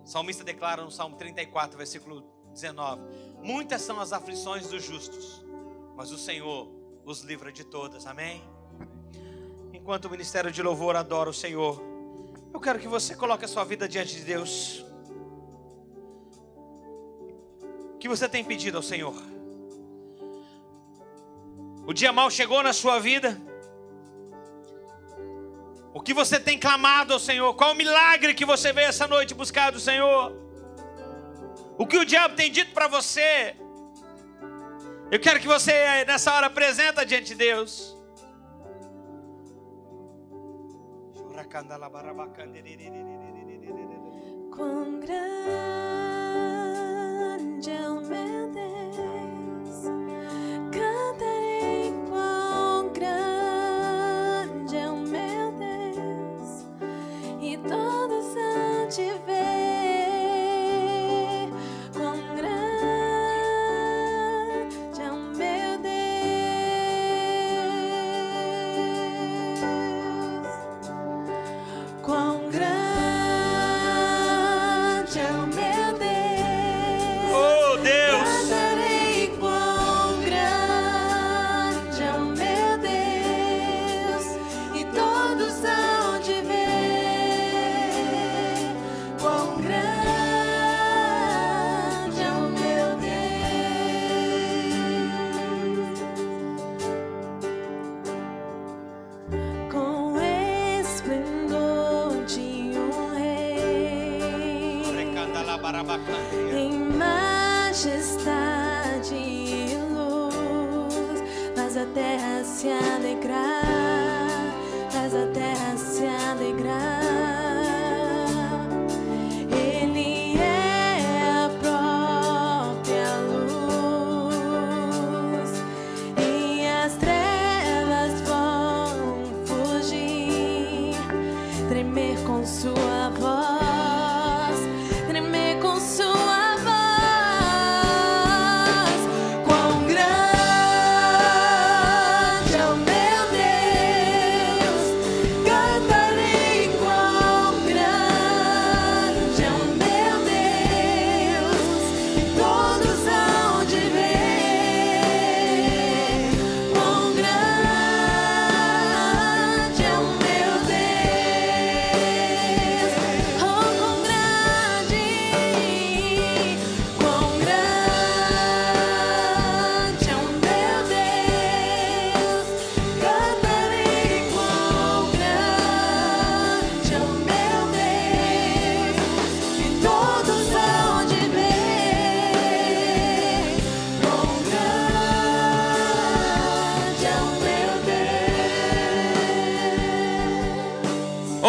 O salmista declara no Salmo 34, versículo 19: muitas são as aflições dos justos, mas o Senhor os livra de todas. Amém? Enquanto o ministério de louvor adora o Senhor, eu quero que você coloque a sua vida diante de Deus. O que você tem pedido ao Senhor? O dia mau chegou na sua vida? O que você tem clamado ao Senhor? Qual o milagre que você veio essa noite buscar do Senhor? O que o diabo tem dito para você? Eu quero que você nessa hora apresenta diante de Deus. Quão grande é o meu Deus, cantarei quão grande é o meu Deus, e todos hão de ver quão grande é o meu Deus, quão grande é o meu Deus. Oh Deus, Cantarei quão grande é o meu Deus, e todos hão de ver quão grande é o meu Deus. Com esplendor de um rei, em majestade e luz, faz a terra se alegrar, faz a terra se alegrar. Ele é a própria luz, e as trevas vão fugir, tremer com sua voz, tremer com sua voz. Quão grande é o meu Deus,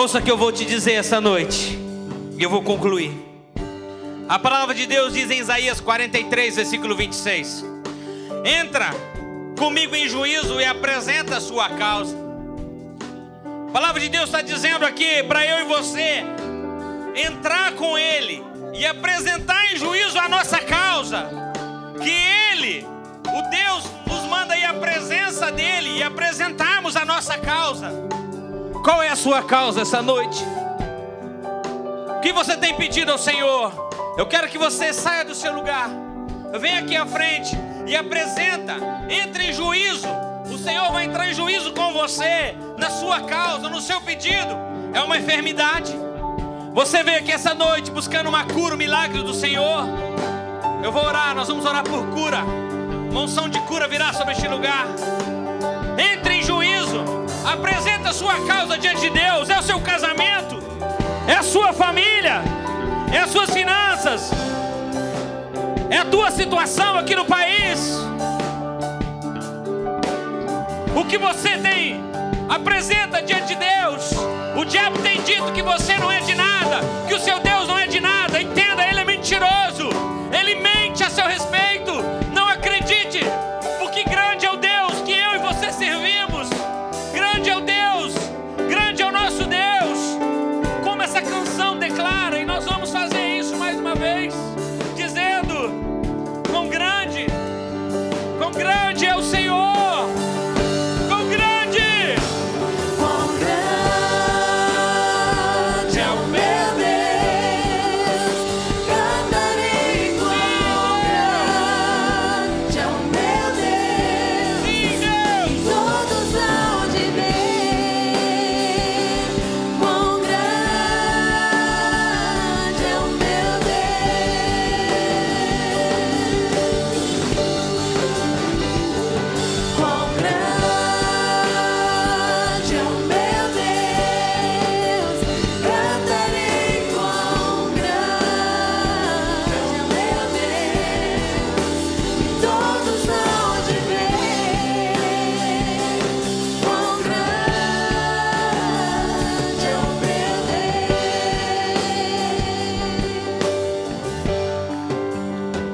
Ouça o que eu vou te dizer essa noite, e eu vou concluir. A palavra de Deus diz em Isaías 43, versículo 26: entra comigo em juízo e apresenta a sua causa. A palavra de Deus está dizendo aqui para eu e você entrar com Ele e apresentar em juízo a nossa causa. Que Ele, o Deus, nos manda ir à presença dEle e apresentarmos a nossa causa. Qual é a sua causa essa noite? O que você tem pedido ao Senhor? Eu quero que você saia do seu lugar, venha aqui à frente e apresenta, entre em juízo. O Senhor vai entrar em juízo com você, na sua causa, no seu pedido. É uma enfermidade. Você veio aqui essa noite buscando uma cura, um milagre do Senhor. Eu vou orar, nós vamos orar por cura. Uma unção de cura virá sobre este lugar. Entre em juízo, apresenta a sua causa diante de Deus. É o seu casamento, é a sua família, é as suas finanças, é a tua situação aqui no país. O que você tem, apresenta diante de Deus. O diabo tem dito que você não é de nada, que o seu Deus não é de nada. Entenda, ele é mentiroso, ele mente a seu respeito. Não acredite, porque grande é o Deus que eu e você servimos. Grande é o Deus, grande é o nosso Deus. Como essa canção declara, e nós vamos fazer isso mais uma vez, dizendo: quão grande é o Senhor.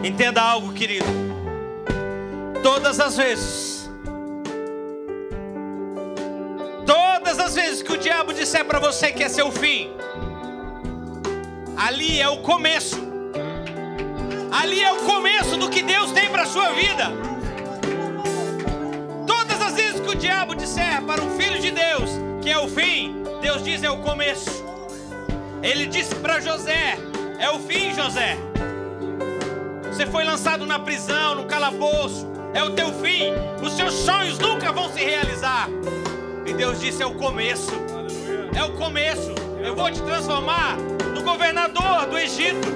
Entenda algo, querido. Todas as vezes que o diabo disser para você que é seu fim, ali é o começo. Ali é o começo do que Deus tem para a sua vida. Todas as vezes que o diabo disser para um filho de Deus que é o fim, Deus diz é o começo. Ele disse para José: é o fim, José. Você foi lançado na prisão, no calabouço. É o teu fim. Os seus sonhos nunca vão se realizar. E Deus disse: é o começo. É o começo. Eu vou te transformar no governador do Egito.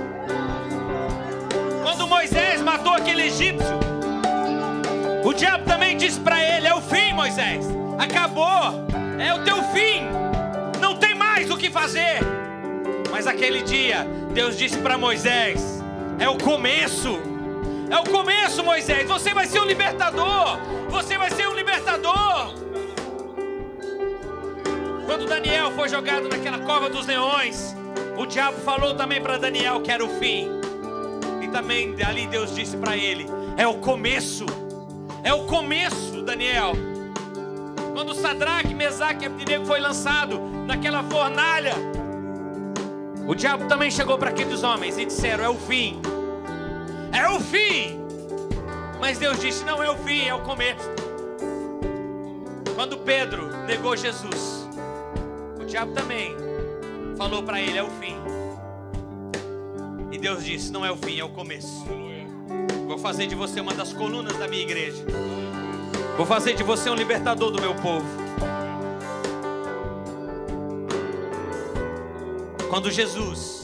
Quando Moisés matou aquele egípcio, o diabo também disse para ele: é o fim, Moisés. Acabou. É o teu fim. Não tem mais o que fazer. Mas aquele dia, Deus disse para Moisés: é o começo. É o começo, Moisés. Você vai ser um libertador. Você vai ser um libertador. Quando Daniel foi jogado naquela cova dos leões, o diabo falou também para Daniel que era o fim. E também ali Deus disse para ele: é o começo. É o começo, Daniel. Quando Sadraque, Mesaque e Abdenego foi lançado naquela fornalha, o diabo também chegou para aqueles homens e disseram: é o fim. É o fim. Mas Deus disse: não é o fim, é o começo. Quando Pedro negou Jesus, o diabo também falou para ele: é o fim. E Deus disse: não é o fim, é o começo. Vou fazer de você uma das colunas da minha igreja. Vou fazer de você um libertador do meu povo. Quando Jesus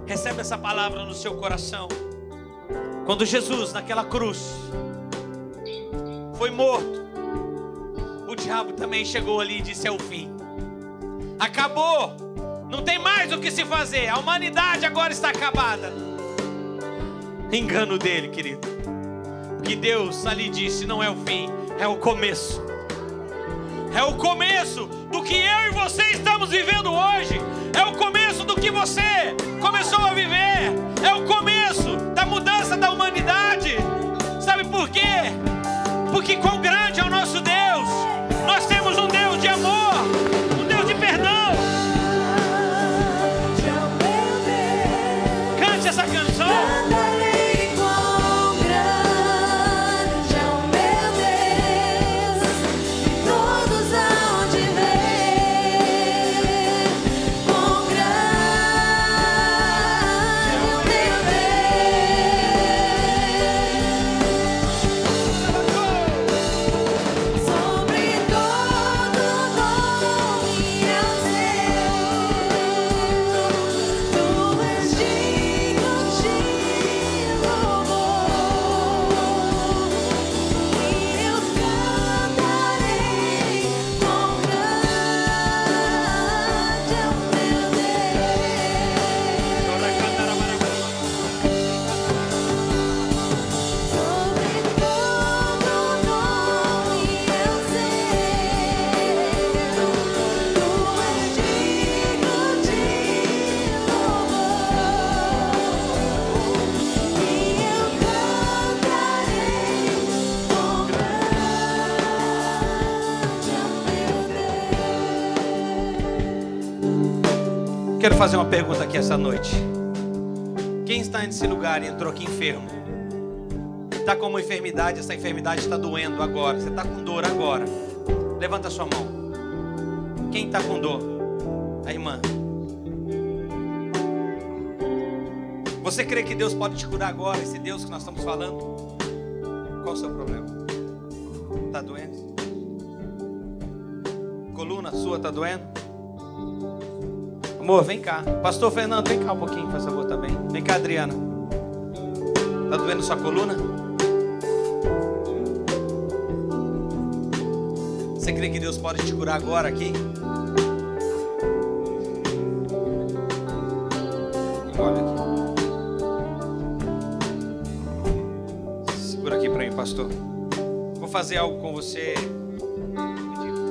recebe essa palavra no seu coração, quando Jesus naquela cruz foi morto, o diabo também chegou ali e disse: é o fim. Acabou. Não tem mais o que se fazer. A humanidade agora está acabada. Engano dele, querido. Porque Deus ali disse: não é o fim, é o começo. É o começo do que que eu e você estamos vivendo hoje é o começo do que você começou a viver. É o começo da mudança da humanidade. Sabe por quê? Porque quão grande é o nosso Deus. Nós temos um Deus de amor, um Deus de perdão. Cante essa canção. Quero fazer uma pergunta aqui essa noite. Quem está nesse lugar e entrou aqui enfermo? Está com uma enfermidade, essa enfermidade está doendo agora. Você está com dor agora. Levanta a sua mão. Quem está com dor? A irmã. Você crê que Deus pode te curar agora? Esse Deus que nós estamos falando? Qual o seu problema? Está doendo? Coluna sua está doendo? Amor, vem cá. Pastor Fernando, vem cá um pouquinho, por favor, também. Vem cá, Adriana. Tá doendo sua coluna? Você crê que Deus pode te curar agora aqui? Olha aqui. Segura aqui pra mim, pastor. Vou fazer algo com você.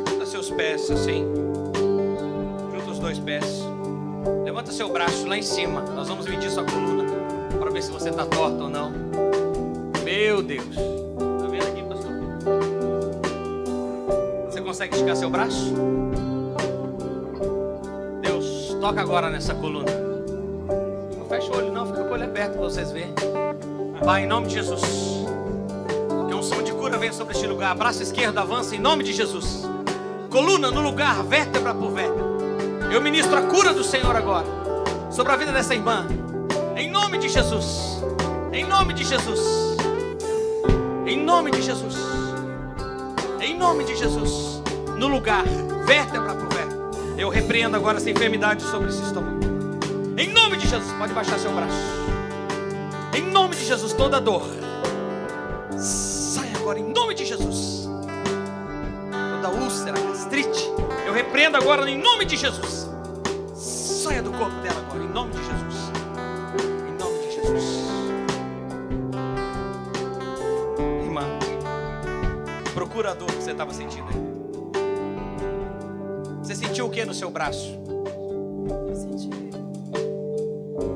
Junta seus pés assim. Junta os dois pés. Levanta seu braço lá em cima. Nós vamos medir sua coluna para ver se você está torto ou não. Meu Deus. Está vendo aqui, pastor? Você consegue esticar seu braço? Deus, toca agora nessa coluna. Não fecha o olho não, fica com o olho aberto para vocês verem. Pai, em nome de Jesus, que a unção de cura venha sobre este lugar. Braço esquerdo avança em nome de Jesus. Coluna no lugar, vértebra por vértebra. Eu ministro a cura do Senhor agora sobre a vida dessa irmã. Em nome de Jesus. Em nome de Jesus. Em nome de Jesus. Em nome de Jesus. No lugar, vértebra por vértebra. Eu repreendo agora essa enfermidade sobre esse estômago. Em nome de Jesus. Pode baixar seu braço. Em nome de Jesus, toda dor sai agora em nome de Jesus. Toda úlcera, gastrite, eu repreendo agora em nome de Jesus. Saia do corpo dela agora, em nome de Jesus. Em nome de Jesus. Irmã, procura a dor que você estava sentindo aí. Você sentiu o que no seu braço? Eu senti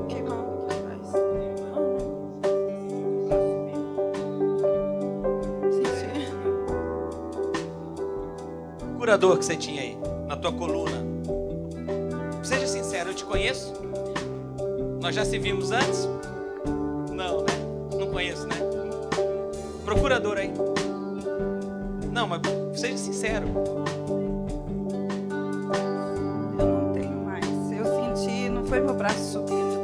queimado aqui atrás. Senti. Procura a dor que você tinha aí, na tua coluna. Seja sincero, eu te conheço? Nós já se vimos antes? Não, né? Não conheço, né? Procurador aí. Não, mas seja sincero. Eu não tenho mais. Eu senti, não foi meu braço subindo.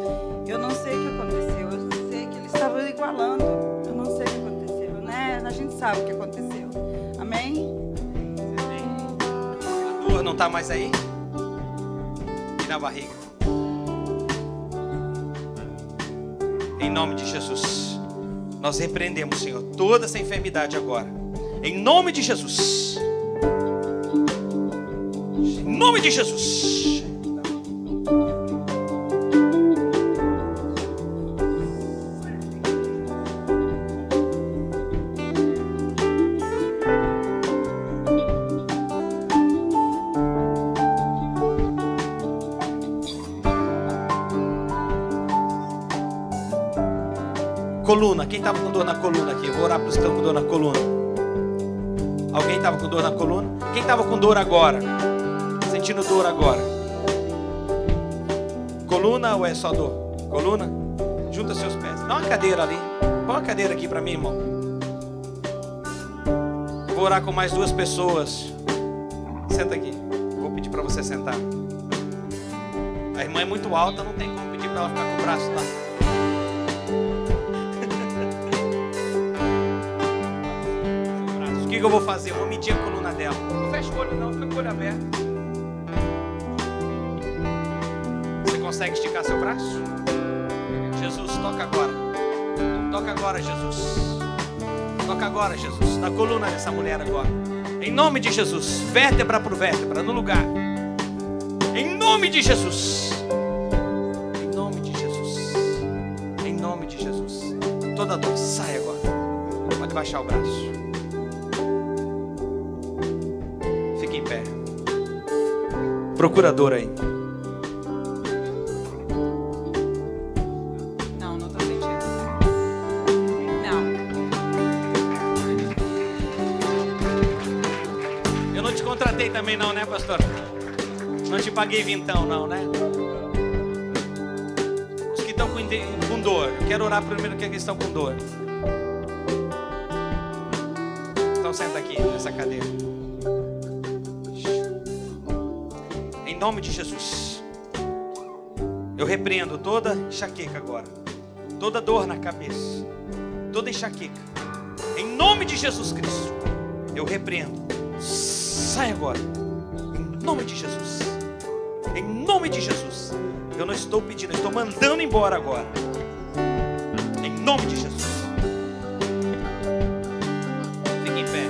Eu não sei o que aconteceu. Eu sei que eles estavam igualando. Eu não sei o que aconteceu, né? A gente sabe o que aconteceu. Amém? A dor não está mais aí? Na barriga. Em nome de Jesus, nós repreendemos, Senhor, toda essa enfermidade agora. Em nome de Jesus. Em nome de Jesus. Coluna. Quem estava com dor na coluna aqui? Eu vou orar para os que estão com dor na coluna. Alguém estava com dor na coluna? Quem estava com dor agora? Sentindo dor agora? Coluna ou é só dor? Coluna? Junta seus pés. Dá uma cadeira ali. Põe uma cadeira aqui para mim, irmão. Eu vou orar com mais 2 pessoas. Senta aqui. Vou pedir para você sentar. A irmã é muito alta, não tem como pedir para ela ficar com o braço lá. O que eu vou fazer? Eu vou medir a coluna dela. Não fecha o olho não, fica com o olho aberto. Você consegue esticar seu braço? Jesus, toca agora. Toca agora, Jesus. Toca agora, Jesus. Na coluna dessa mulher agora. Em nome de Jesus. Vértebra por vértebra, no lugar. Em nome de Jesus. Em nome de Jesus. Em nome de Jesus. Toda dor, sai agora. Pode baixar o braço. Fique em pé. Procurador aí. Não tô sentindo. Não. Eu não te contratei também não, né, pastor? Não te paguei vintão não, né? Os que estão com dor. Eu quero orar primeiro que estão com dor. Então senta aqui nessa cadeira. Em nome de Jesus. Eu repreendo toda enxaqueca agora. Toda dor na cabeça. Toda enxaqueca. Em nome de Jesus Cristo. Eu repreendo. Sai agora. Em nome de Jesus. Em nome de Jesus. Eu não estou pedindo, eu estou mandando embora agora. Em nome de Jesus. Fique em pé.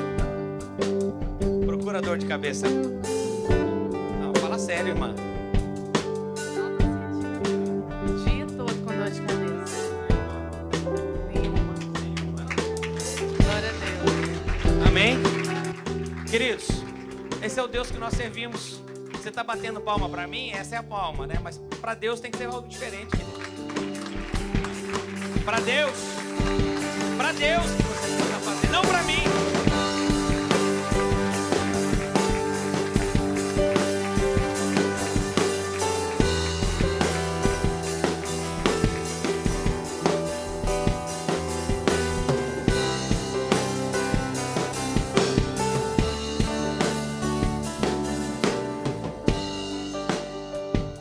Procurador de cabeça. Não, fala sério, irmã. O dia todo com dor de cabeça. Glória a Deus. Amém? Queridos, esse é o Deus que nós servimos. Você está batendo palma para mim? Essa é a palma, né? Mas para Deus tem que ser algo diferente, querido. Para Deus que você está fazendo, não para mim.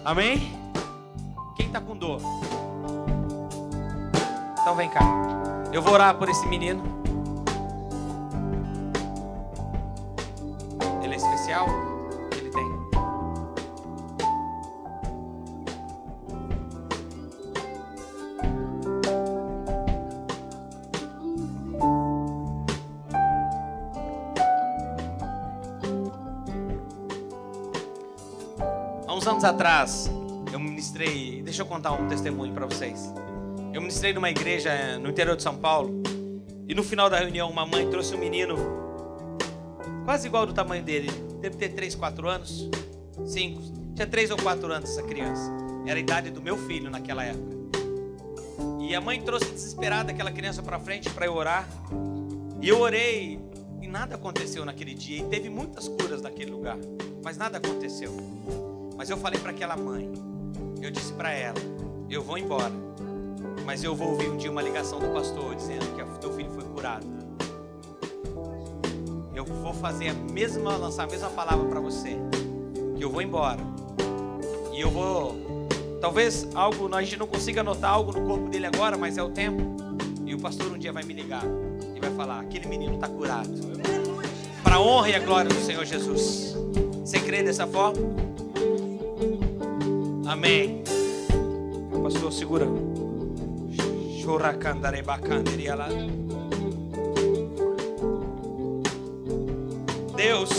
Amém? Quem está com dor? Então vem cá. Eu vou orar por esse menino. Ele é especial? O que ele tem? Há uns anos atrás, eu ministrei. Deixa eu contar um testemunho para vocês. Eu ministrei numa igreja no interior de São Paulo. E no final da reunião, uma mãe trouxe um menino quase igual do tamanho dele. Deve ter 3, 4 anos. 5. Tinha 3 ou 4 anos essa criança. Era a idade do meu filho naquela época. E a mãe trouxe desesperada aquela criança para frente para eu orar. E eu orei. E nada aconteceu naquele dia. E teve muitas curas naquele lugar. Mas nada aconteceu. Mas eu falei para aquela mãe. Eu disse para ela: eu vou embora, mas eu vou ouvir um dia uma ligação do pastor dizendo que o teu filho foi curado. Eu vou fazer lançar a mesma palavra para você. Que eu vou embora. E eu vou, talvez a gente não consiga notar algo no corpo dele agora, mas é o tempo. E o pastor um dia vai me ligar e vai falar: aquele menino está curado. Para a honra e a glória do Senhor Jesus. Você crê dessa forma? Amém. Pastor, segura. Deus,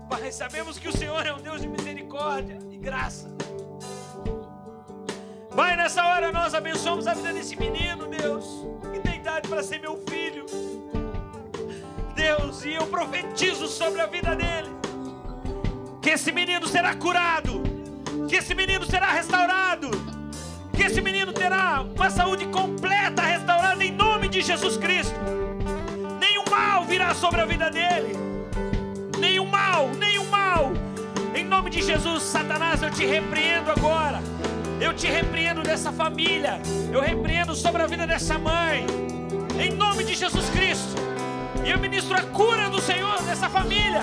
Pai, sabemos que o Senhor é um Deus de misericórdia e graça. Pai, nessa hora nós abençoamos a vida desse menino, Deus, que tem idade para ser meu filho. Deus, e eu profetizo sobre a vida dele que esse menino será curado, que esse menino será restaurado, que esse menino terá uma saúde completa, restaurada em nome de Jesus Cristo. Nenhum mal virá sobre a vida dele. Nenhum mal, nenhum mal. Em nome de Jesus, Satanás, eu te repreendo agora. Eu te repreendo dessa família. Eu repreendo sobre a vida dessa mãe. Em nome de Jesus Cristo. E eu ministro a cura do Senhor nessa família.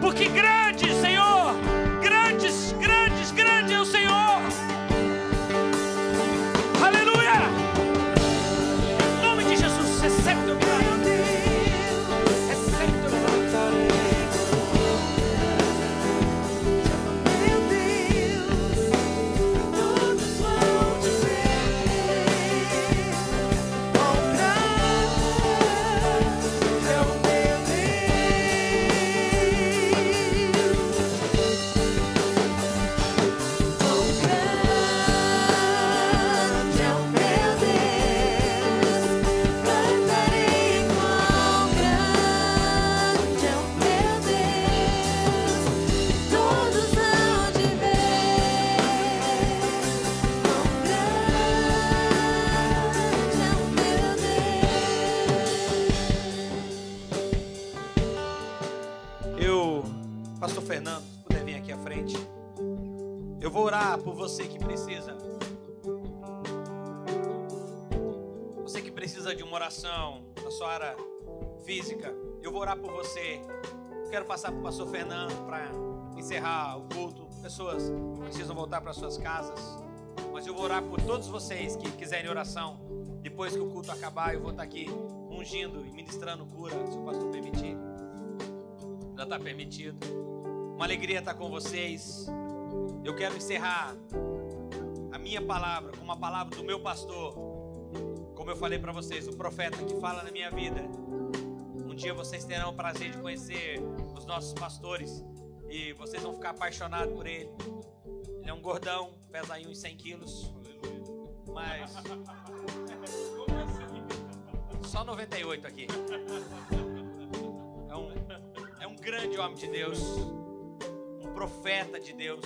Porque grande, Senhor, grandes, grandes, grande é o Senhor. Aleluia. Em nome de Jesus, recebe teu milagre. Recebe teu milagre. Pastor Fernando, se puder vir aqui à frente. Eu vou orar por você que precisa. Você que precisa de uma oração na sua área física. Eu vou orar por você. Eu quero passar para o pastor Fernando para encerrar o culto. Pessoas precisam voltar para suas casas. Mas eu vou orar por todos vocês que quiserem oração. Depois que o culto acabar, eu vou estar aqui ungindo e ministrando cura, se o pastor permitir. Já está permitido. Uma alegria estar com vocês. Eu quero encerrar a minha palavra com uma palavra do meu pastor. Como eu falei para vocês, o profeta que fala na minha vida. Um dia vocês terão o prazer de conhecer os nossos pastores e vocês vão ficar apaixonados por ele. Ele é um gordão, pesa aí uns 100 quilos. Mas só 98 aqui. É um grande homem de Deus, um profeta de Deus,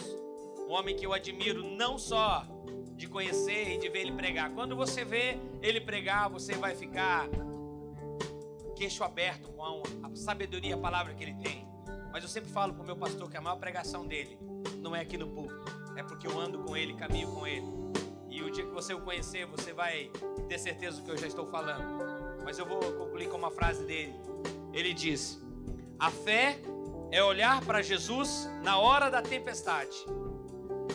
um homem que eu admiro não só de conhecer e de ver ele pregar. Quando você vê ele pregar, você vai ficar queixo aberto com a sabedoria, a palavra que ele tem. Mas eu sempre falo para o meu pastor que a maior pregação dele não é aqui no púlpito, é porque eu ando com ele, caminho com ele. E o dia que você o conhecer, você vai ter certeza do que eu já estou falando. Mas eu vou concluir com uma frase dele. Ele diz: a fé é olhar para Jesus na hora da tempestade.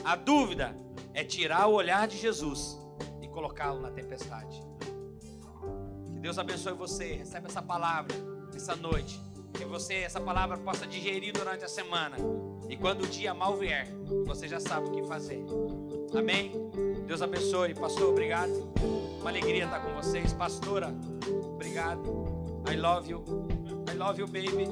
A dúvida é tirar o olhar de Jesus e colocá-lo na tempestade. Que Deus abençoe você. Recebe essa palavra essa noite. Que essa palavra possa digerir durante a semana. E quando o dia mal vier, você já sabe o que fazer. Amém? Deus abençoe. Pastor, obrigado. Uma alegria estar com vocês. Pastora, obrigado. I love you. I love you, baby.